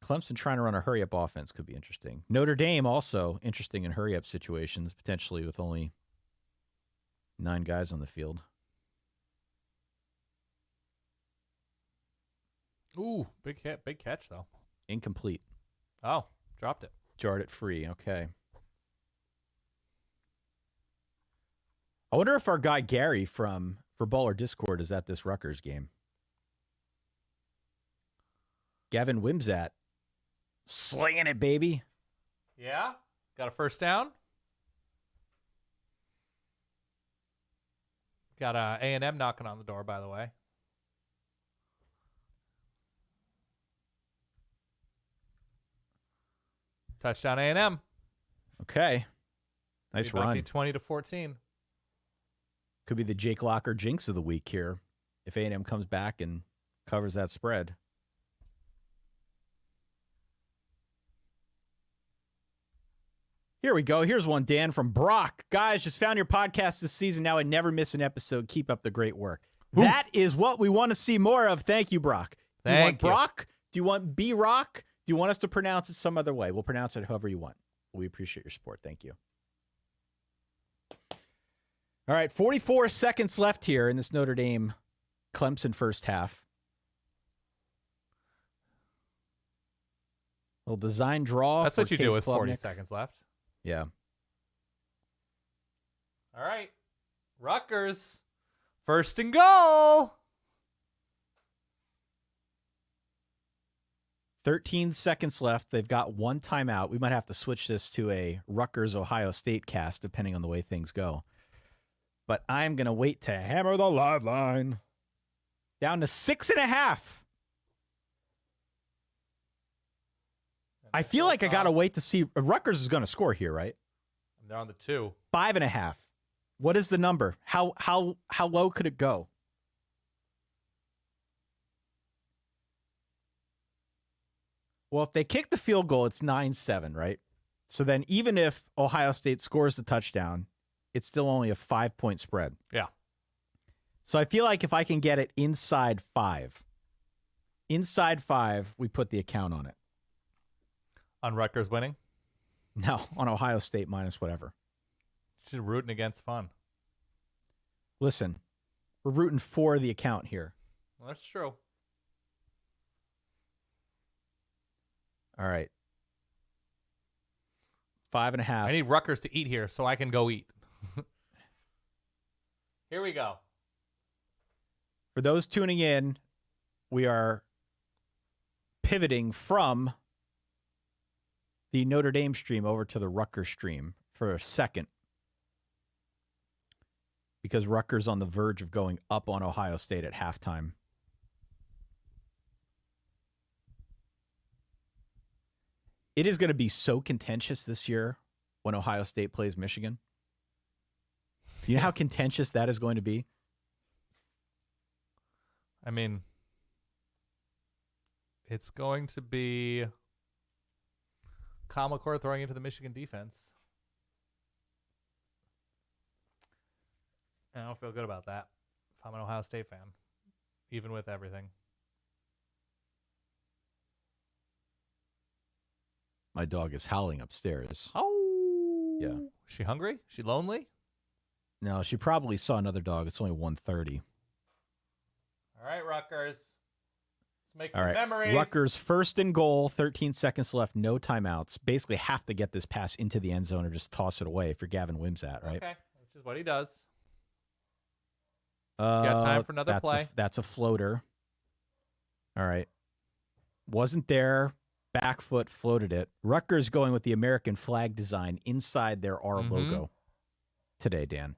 Clemson trying to run a hurry-up offense could be interesting. Notre Dame also interesting in hurry-up situations, potentially with only 9 guys on the field. Ooh, big hit, big catch though. Incomplete. Oh, dropped it. Jarred it free. Okay. I wonder if our guy Gary for Baller Discord is at this Rutgers game. Gavin Wimsat. Slinging it, baby. Yeah, got a first down. Got A&M knocking on the door, by the way. Touchdown A&M. Okay. Nice run. 20-14. Could be the Jake Locker jinx of the week here if A&M comes back and covers that spread. Here we go. Here's one, Dan, from Brock. Guys, just found your podcast this season. Now I never miss an episode. Keep up the great work. Ooh. That is what we want to see more of. Thank you, Brock. Do you want Thank you. Brock? Do you want B-Rock? Do you want us to pronounce it some other way? We'll pronounce it however you want. We appreciate your support. Thank you. All right, 44 seconds left here in this Notre Dame Clemson first half. Little design draw. That's for what you Kate do with 40 Klubnik. seconds left. Yeah. All right. Rutgers. First and goal. 13 seconds left. They've got one timeout. We might have to switch this to a Rutgers Ohio State cast, depending on the way things go. But I'm going to wait to hammer the live line. Down to 6.5. I feel like I got to wait to see. Rutgers is going to score here, right? They're on the 2. 5.5. What is the number? How low could it go? Well, if they kick the field goal, it's 9-7, right? So then even if Ohio State scores the touchdown, it's still only a 5-point spread. Yeah. So I feel like if I can get it inside 5, we put the account on it. On Rutgers winning? No, on Ohio State minus whatever. She's rooting against fun. Listen, we're rooting for the account here. Well, that's true. All right. 5.5. I need Rutgers to eat here so I can go eat. Here we go. For those tuning in, we are pivoting from the Notre Dame stream over to the Rutgers stream for a second because Rutgers on the verge of going up on Ohio State at halftime. It is going to be so contentious this year when Ohio State plays Michigan. Do you know how contentious that is going to be? I mean, it's going to be Kyle McCord throwing into the Michigan defense. I don't feel good about that if I'm an Ohio State fan, even with everything. My dog is howling upstairs. Oh. Yeah. Is she hungry? She lonely? No, she probably saw another dog. It's only 1:30. All right, Rutgers. Let's make All some right. memories. Rutgers first and goal, 13 seconds left, no timeouts. Basically have to get this pass into the end zone or just toss it away if you're Gavin Wimsatt, right? Okay, which is what he does. Got time for another play. That's a floater. All right. Wasn't there. Back foot floated it. Rutgers going with the American flag design inside their R logo today, Dan.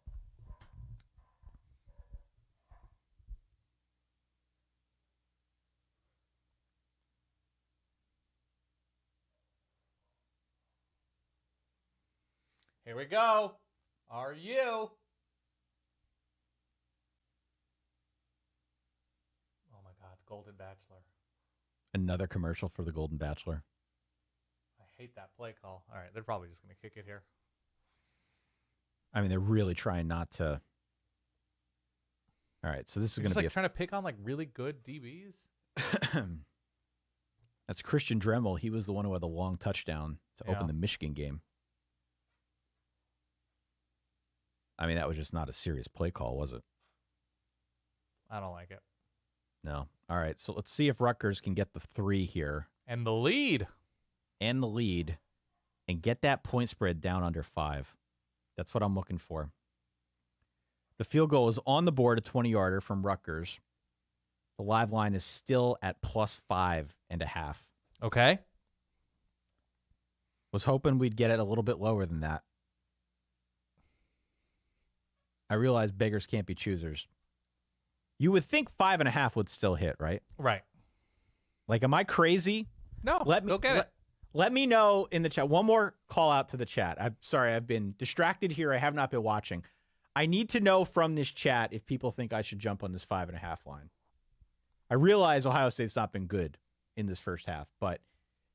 Here we go. Are you? Oh my God, Golden Bachelor. Another commercial for the Golden Bachelor. I hate that play call. All right, they're probably just going to kick it here. I mean, they're really trying not to. All right, so this is going to be trying to pick on like really good DBs. That's Christian Dremel. He was the one who had the long touchdown to open the Michigan game. I mean, that was just not a serious play call, was it? I don't like it. No. All right, so let's see if Rutgers can get the 3 here. And the lead. And get that point spread down under 5. That's what I'm looking for. The field goal is on the board, a 20-yarder from Rutgers. The live line is still at plus 5.5. Okay. Was hoping we'd get it a little bit lower than that. I realize beggars can't be choosers. You would think 5.5 would still hit, right? Right. Like, am I crazy? No, go get it. Let me know in the chat. One more call out to the chat. I'm sorry, I've been distracted here. I have not been watching. I need to know from this chat if people think I should jump on this 5.5 line. I realize Ohio State's not been good in this first half, but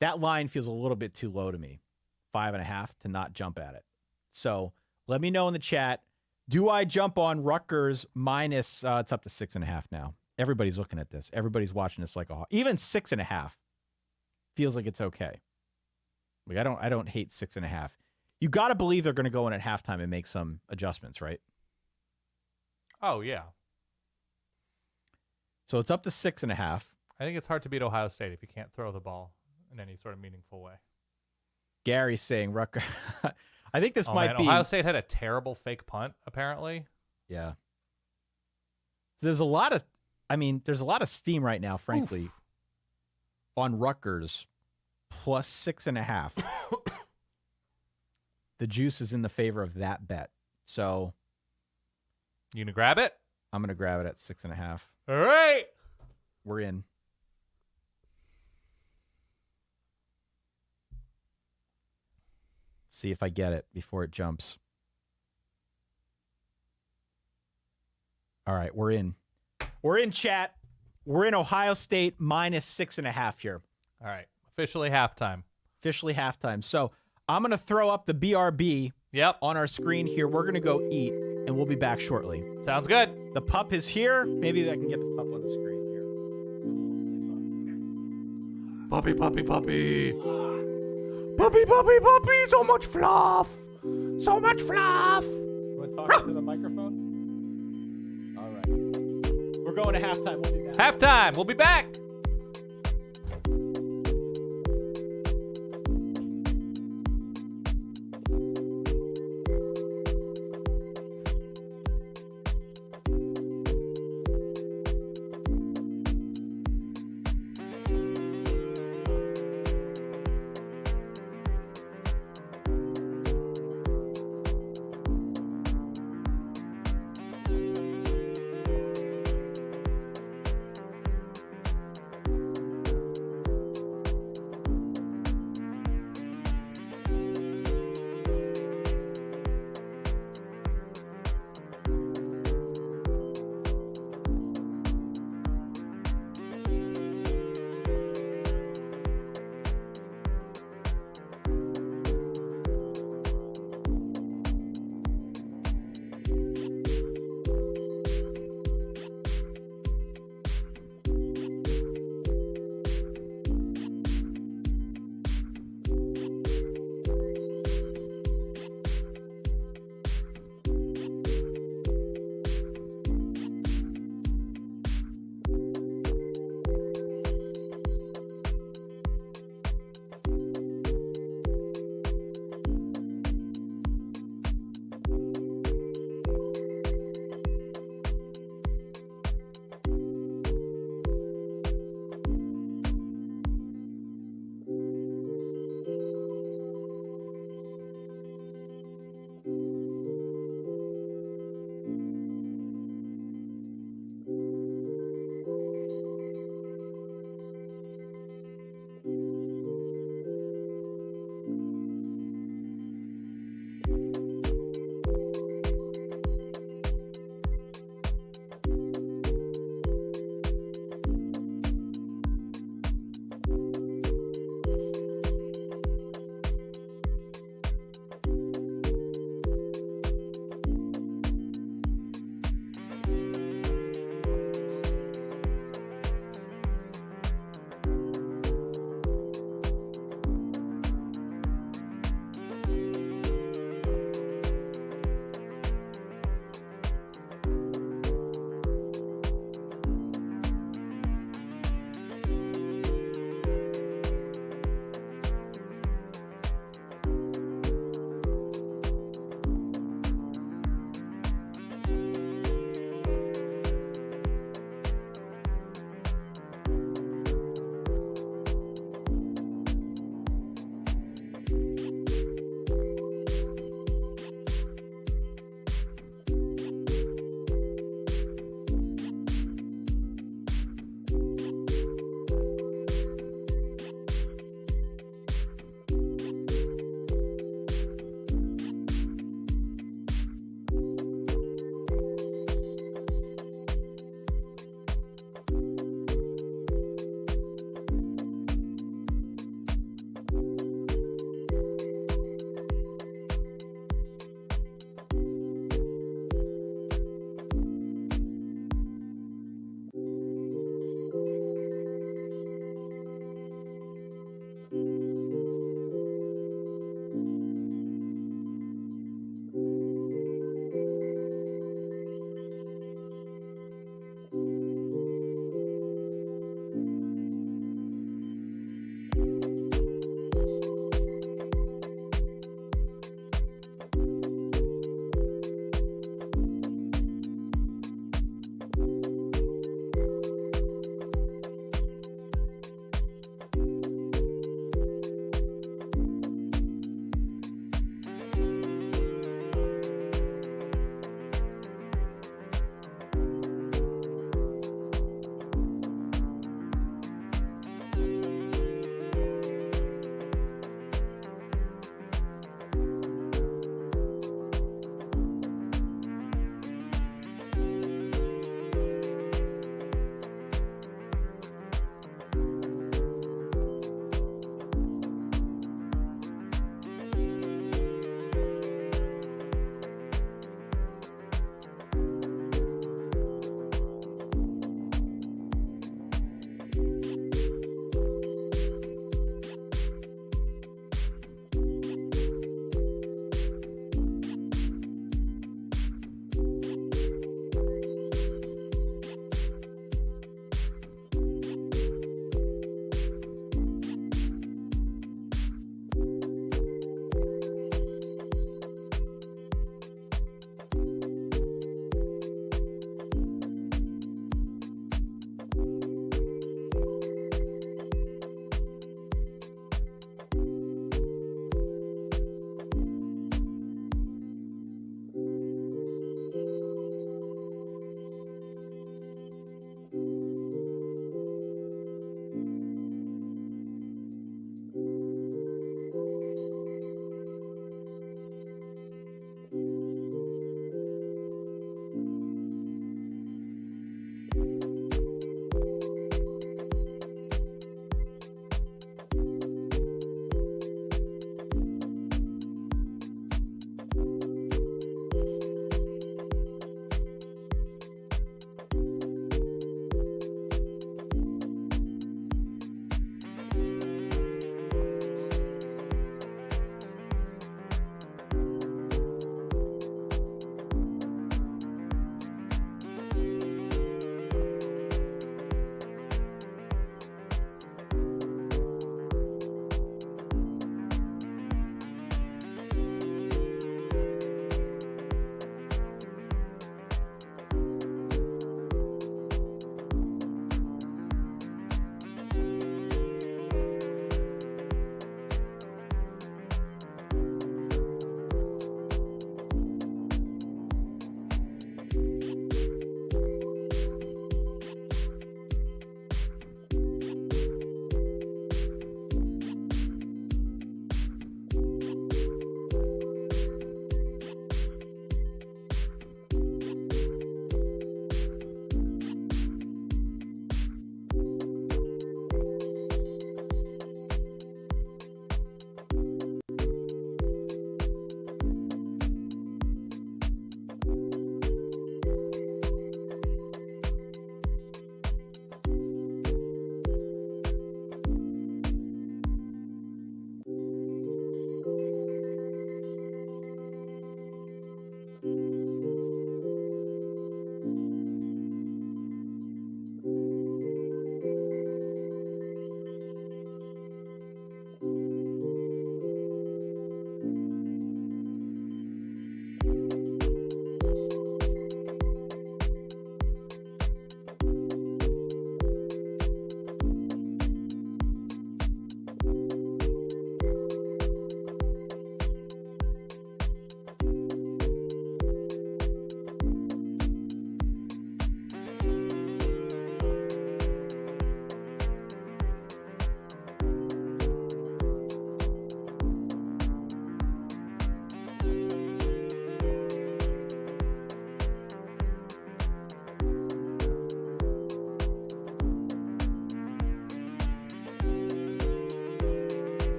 that line feels a little bit too low to me. 5.5 to not jump at it. So let me know in the chat. Do I jump on Rutgers minus? It's up to 6.5 now. Everybody's looking at this. Everybody's watching this like even 6.5 feels like it's okay. Like I don't hate 6.5. You got to believe they're going to go in at halftime and make some adjustments, right? Oh, yeah. So it's up to 6.5. I think it's hard to beat Ohio State if you can't throw the ball in any sort of meaningful way. Gary's saying Rutgers. I think this might be. Ohio State had a terrible fake punt, apparently. Yeah. There's a lot of steam right now, frankly, on Rutgers plus 6.5. The juice is in the favor of that bet. So You gonna grab it? I'm going to grab it at 6.5. All right. We're in. See if I get it before it jumps. All right, we're in. We're in, chat. We're in Ohio State minus 6.5 here. All right. Officially halftime. Officially halftime. So I'm going to throw up the BRB on our screen here. We're going to go eat, and we'll be back shortly. Sounds good. The pup is here. Maybe I can get the pup on the screen here. Puppy, puppy, puppy. Puppy, puppy, puppy. So much fluff. So much fluff. You want to talk to the microphone? All right. We're going to halftime. We'll be back. Halftime. We'll be back.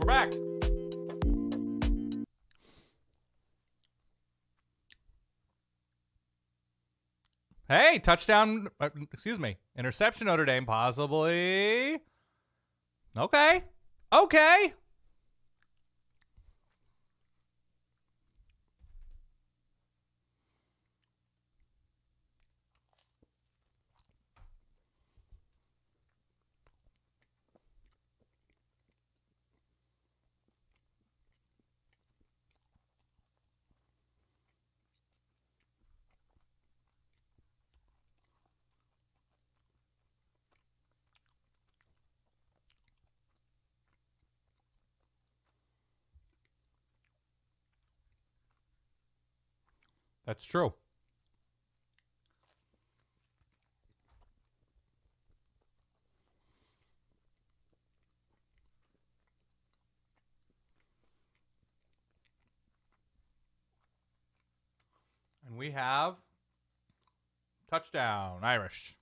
We're back. Hey, touchdown. Excuse me. Interception, Notre Dame, possibly. Okay. Okay. That's true. And we have touchdown, Irish.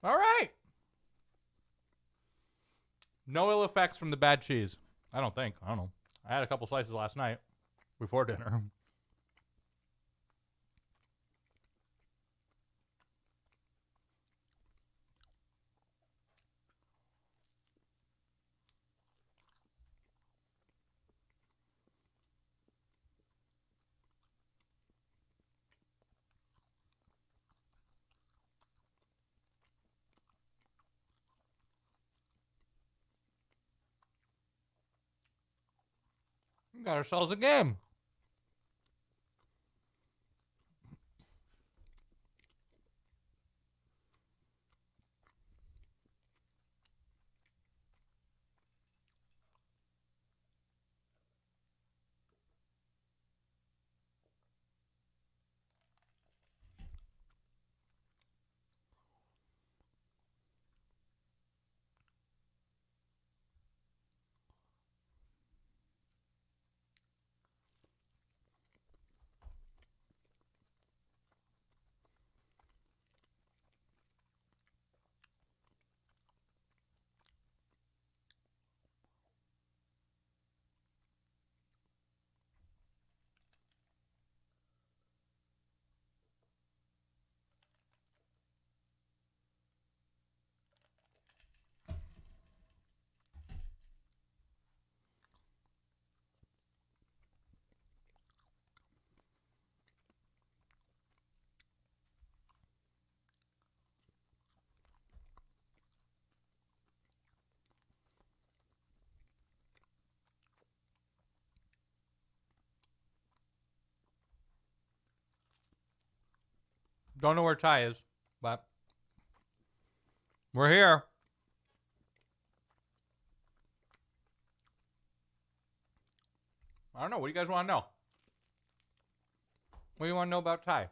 All right. No ill effects from the bad cheese. I don't think. I don't know. I had a couple slices last night before dinner. We got ourselves a game. Don't know where Ty is, but we're here. I don't know. What do you guys want to know? What do you want to know about Ty?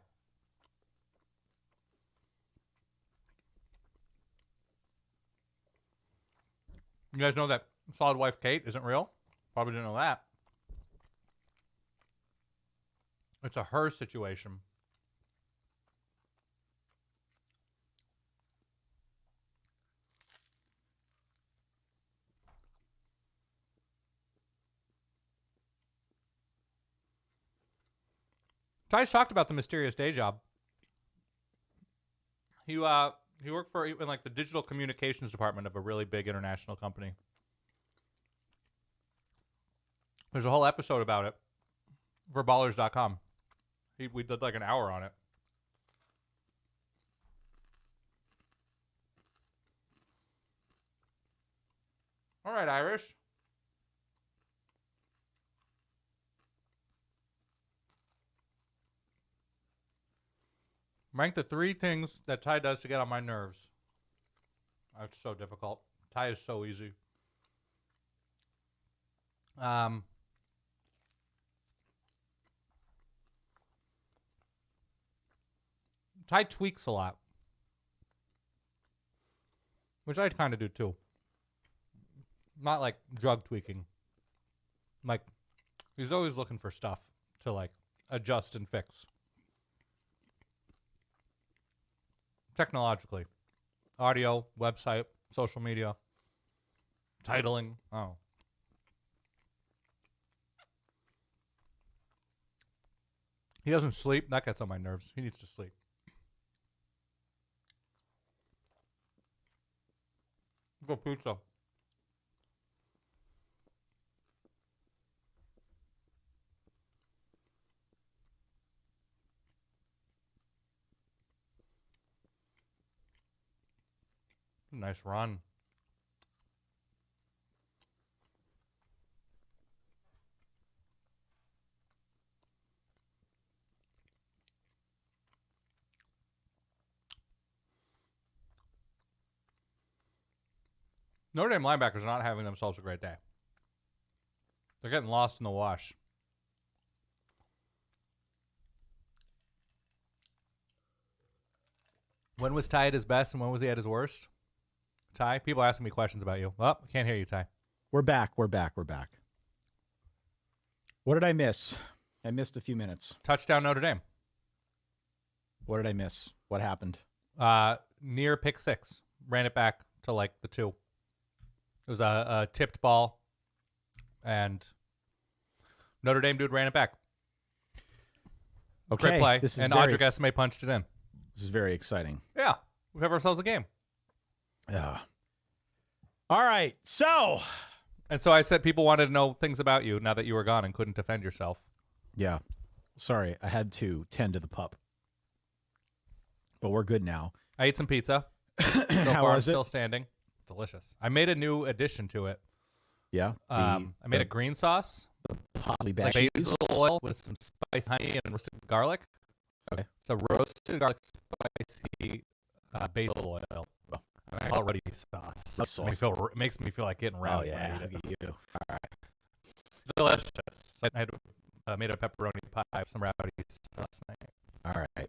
You guys know that solid wife Kate isn't real? Probably didn't know that. It's a her situation. Ty's talked about the mysterious day job. He worked for in like the digital communications department of a really big international company. There's a whole episode about it for ballers.com. We did like an hour on it. All right, Irish. Rank the 3 things that Ty does to get on my nerves. That's so difficult. Ty is so easy. Ty tweaks a lot, which I kind of do too. Not like drug tweaking. Like, he's always looking for stuff. to like adjust and fix technologically. Audio, website, social media, titling. Oh. He doesn't sleep. That gets on my nerves. He needs to sleep. Go pizza. Nice run. Notre Dame linebackers are not having themselves a great day. They're getting lost in the wash. When was Ty at his best and when was he at his worst? Ty, people are asking me questions about you. Oh, I can't hear you, Ty. We're back. What did I miss? I missed a few minutes. Touchdown Notre Dame. What did I miss? What happened? Near pick six. Ran it back to like the 2. It was a tipped ball, and Notre Dame dude ran it back. Okay, Great play, this is and very Audric Esme punched it in. This is very exciting. Yeah, we have ourselves a game. Yeah. All right, so. And so I said people wanted to know things about you now that you were gone and couldn't defend yourself. Yeah. Sorry, I had to tend to the pup. But we're good now. I ate some pizza. So How far, I'm was it? still standing. Delicious. I made a new addition to it. Yeah. I made a green sauce. Poly It's like basil oil with some spice, honey, and roasted garlic. Okay. So roasted garlic, spicy basil oil. Already sauce. Makes me feel like getting Oh, rowdy. yeah. when I eat Look it. at you. All right. It's delicious. I had made a pepperoni pie with some rowdy last night. All right.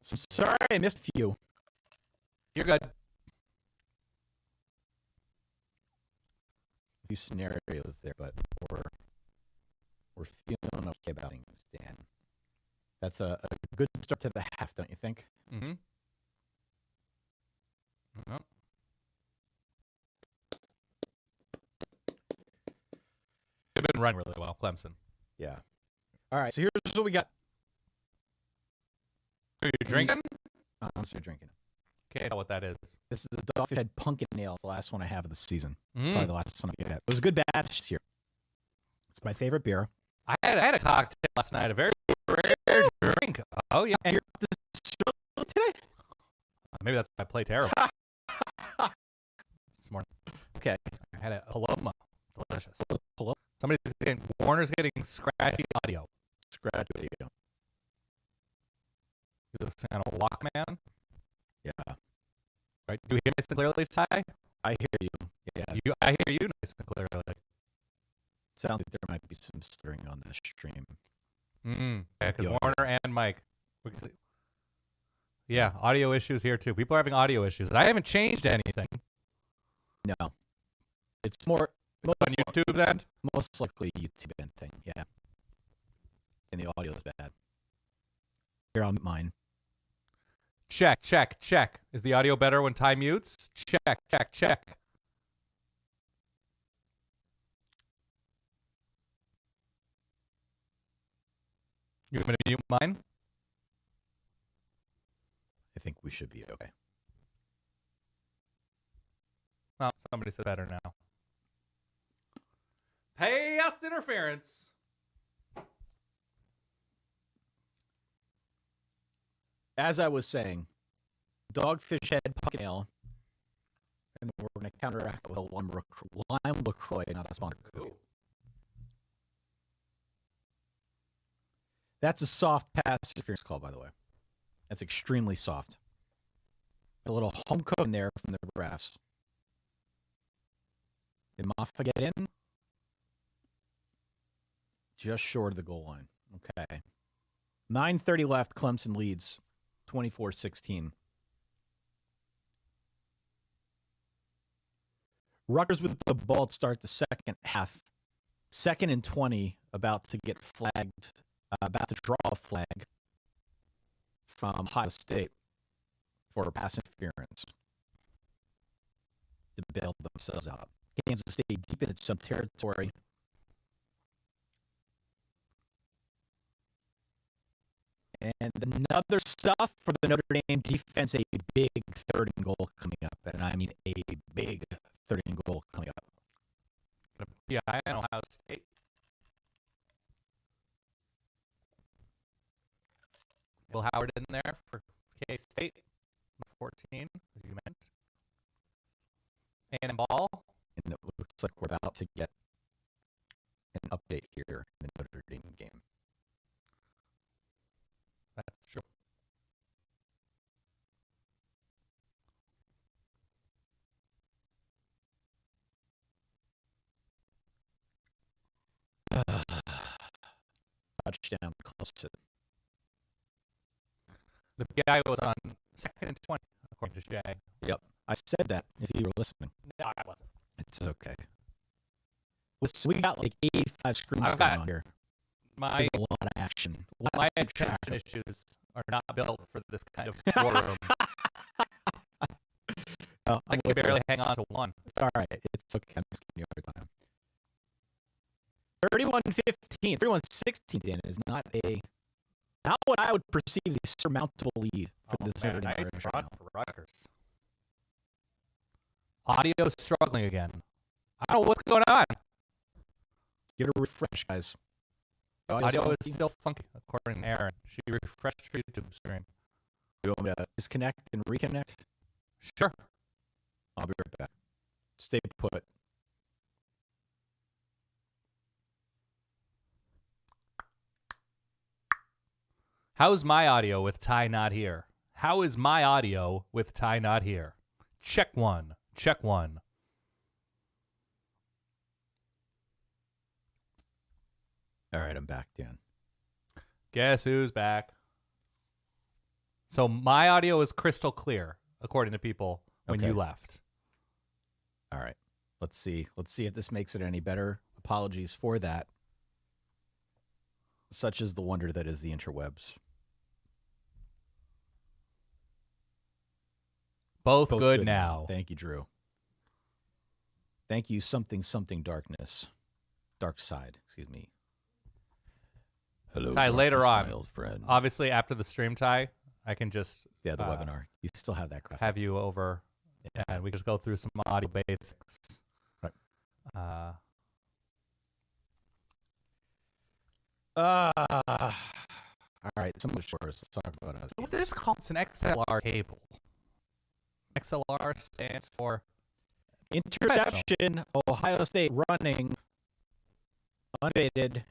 So, sorry, I missed a few. You're good. A few scenarios there, but we're feeling okay about things, Dan. That's a good start to the half, don't you think? Mm-hmm. Yep. They've been running really well, Clemson. Yeah. All right. So here's what we got. Are you drinking? I'm still drinking. Can't tell what that is. This is the Dogfish Head Pumpkin Ale, the last one I have of the season. Mm. Probably the last one I had. It was a good batch this year. It's my favorite beer. I had a cocktail last night, a very rare drink. Oh, yeah. And you're today? Maybe that's why I play terrible. This morning. Okay. I had a Paloma. Delicious. Hello? Warner's getting scratchy audio. Scratch video. You listen on a Walkman? Yeah. Right? Do you hear nice and clearly, Ty? I hear you. Yeah. I hear you nice and clearly. Sounds like there might be some stirring on this stream. Mm-hmm. Yeah, because Yo. Warner and Mike. Yeah, audio issues here too. People are having audio issues. I haven't changed anything. No. It's more It's on YouTube's end. most likely a YouTube end thing, yeah. And the audio is bad. Here on mine. Check. Is the audio better when Ty mutes? Check. You want me to mute mine? I think we should be okay. Well, somebody said better now. Pass interference. As I was saying, Dogfish Head Pumpkin Ale, and we're going to counteract with a lime LaCroix, not a sponsor. That's a soft pass interference call, by the way. That's extremely soft. A little home cook in there from the refs. Did Maffa get in? Just short of the goal line. Okay. 9:30 left. Clemson leads 24-16. Rutgers with the ball to start the second half. 2nd and 20, about to get flagged about to draw a flag from Ohio State for pass interference to bail themselves out. Kansas State deep in its own territory. And another stuff for the Notre Dame defense, a big third and goal coming up. And I mean a big third and goal coming up. Yeah, I know Ohio State. Will Howard in there for K-State, 14, as you meant. And ball. And it looks like we're about to get an update here in the Notre Dame game. That's true. Touchdown, Clemson. The guy was on 2nd and 20, according to Shay. Yep, I said that if you were listening. No, I wasn't. It's okay. Listen, we got like 85 screens I've going got on here. My There's a lot of action. A lot my to keep track attention of. issues are not built for this kind of war room. Oh, I I'm can with you. barely hang on to one. All right, it's okay. I'm just giving you a hard time. 31-15, 31-16, Dan, is not what I would perceive as a surmountable lead for this Notre Dame nice Irish right run now. for Rutgers. Audio struggling again. I don't know what's going on. Give it a refresh, guys. Audio funky? is still funky, according to Erin. She refreshed her YouTube screen. You want me to disconnect and reconnect? Sure. I'll be right back. Stay put. How's my audio with Ty not here? How is my audio with Ty not here? Check one. Check one. All right, I'm back, Dan. Guess who's back? So my audio is crystal clear, according to people when Okay. you left. All right. Let's see. Let's see if this makes it any better. Apologies for that. Such is the wonder that is the interwebs. Both Both good now. Thank you, Drew. Thank you, something darkness. Dark side, excuse me. Hello, Ty, later darkness, on, my old friend. Obviously, after the stream, Ty, I can just Yeah, the webinar. You still have that graphic. have you over, and we just go through some audio basics. Right. All right, some of the shores. Let's talk about it. What is called? It's an XLR cable. XLR stands for Interception, Ohio State running, unaided,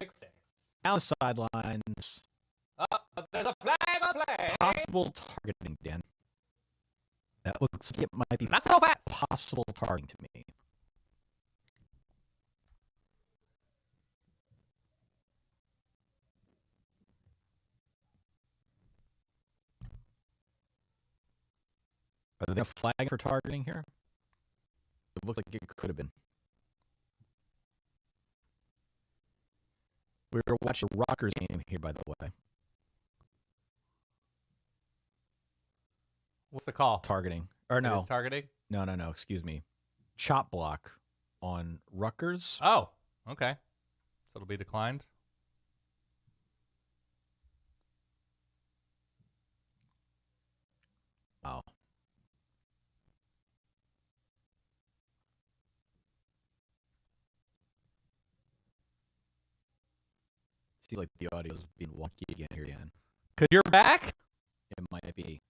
down sidelines, there's a flag on play. possible targeting, Dan. That looks like it might be Not so fast. possible targeting to me. Are they flagging for targeting here? It looked like it could have been. We were watching a Rutgers game here, by the way. What's the call? Targeting. Or It no. is targeting? No, excuse me. Chop block on Rutgers. Oh, okay. So it'll be declined. Wow. Seems like the audio is being wonky again here again. Because you're back? It might be.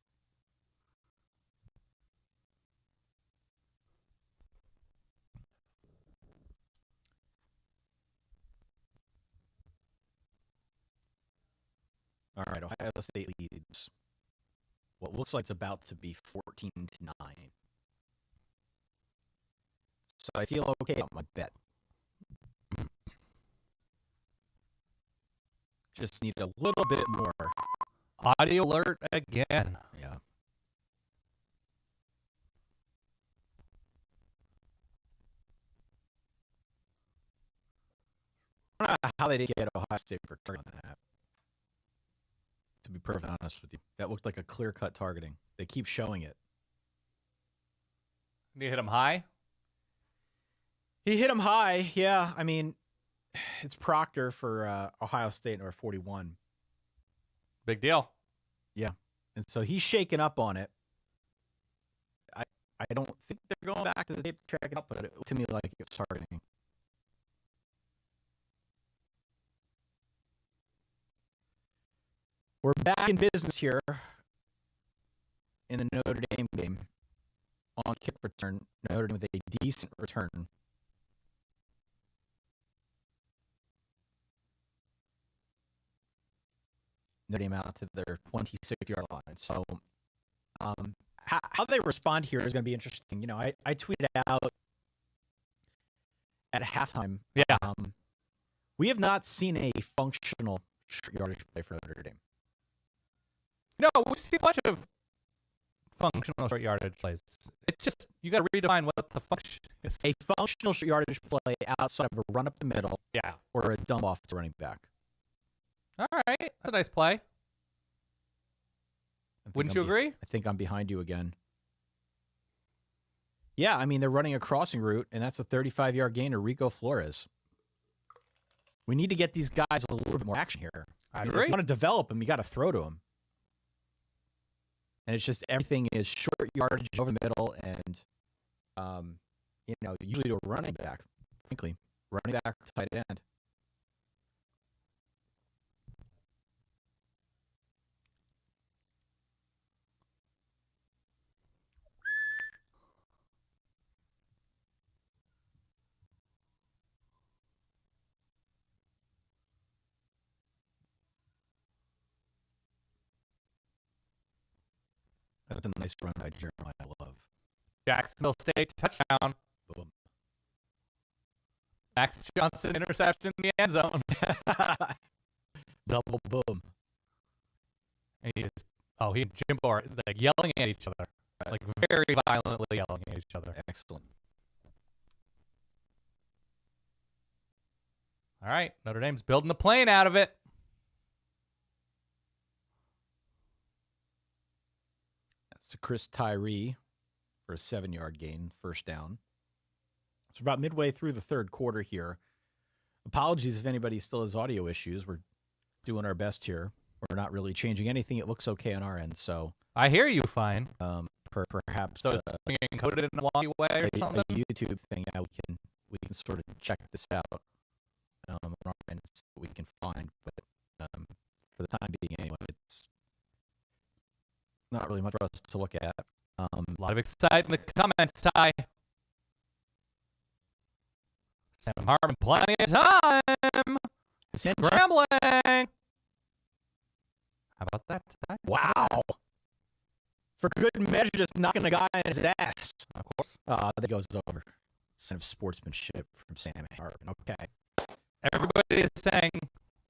All right, Ohio State leads. What looks like it's about to be 14-9. So I feel okay on my bet. Just need a little bit more. Audio alert again. Yeah. I don't know how they did get Ohio State for turn on that. to be perfectly honest with you. That looked like a clear-cut targeting. They keep showing it. You hit him high? He hit him high. Yeah, I mean, it's Proctor for Ohio State, number 41. Big deal. Yeah. And so he's shaken up on it. I don't think they're going back to the tape to check it out, but it looked to me like it was targeting. We're back in business here in the Notre Dame game. On kick return, Notre Dame with a decent return. Notre Dame out to their 26-yard line. So how they respond here is going to be interesting. You know, I tweeted out at halftime. Yeah. We have not seen a functional short yardage play for Notre Dame. No, we've seen a bunch of functional short yardage plays. It just, you got to redefine what the function is. A functional short yardage play outside of a run up the middle, Yeah. or a dump off to running back. All right. That's a nice play. I think Wouldn't you agree? I think I'm behind you again. Yeah, I mean, they're running a crossing route, and that's a 35-yard gain to Rico Flores. We need to get these guys a little bit more action here. I mean, agree. If you want to develop them, you got to throw to them. And it's just everything is short yardage over the middle and, usually to a running back, frankly. Running back, tight end. That's a nice run by Jeremiah Love. Jacksonville State touchdown. Boom. Max Johnson interception in the end zone. Double boom. And he and Jimbo are like yelling at each other. Like very violently yelling at each other. Excellent. All right. Notre Dame's building the plane out of it. That's to Chris Tyree for a 7-yard gain, first down. It's about midway through the third quarter here. Apologies if anybody still has audio issues. We're doing our best here. We're not really changing anything. It looks okay on our end. So I hear you fine. perhaps So it's being encoded in a wonky way or something? a YouTube thing. Yeah, we can sort of check this out on our end, see what we can find. But for the time being, anyway, it's not really much for us to look at. A lot of excitement in the comments, Ty. Sam Harmon, plenty of time. Scrambling. How about that, Ty? Wow. For good measure, just knocking a guy in his ass. Of course. That goes over. Sign of sportsmanship from Sam Harmon. Okay. Everybody is saying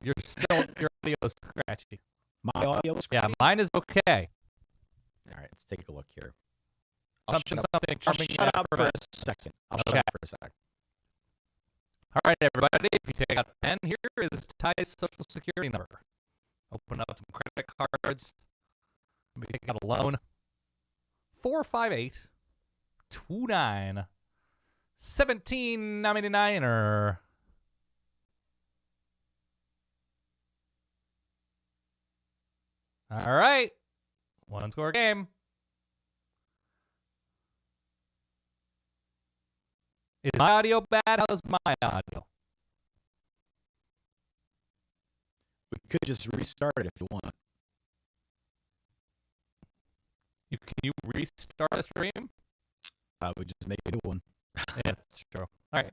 your audio is scratchy. My audio is Yeah, great. mine is okay. All right, let's take a look here. I'll Something I'll charming. shut up for a second. I'll shut Okay. up for a second. All right, everybody. If you take out a pen, here is Ty's social security number. Open up some credit cards. Maybe take out a loan. 458 29 1799er. All right. One score game. Is my audio bad? How's my audio? We could just restart it if you want. Can you restart the stream? We just make a new one. Yeah, that's true. All right.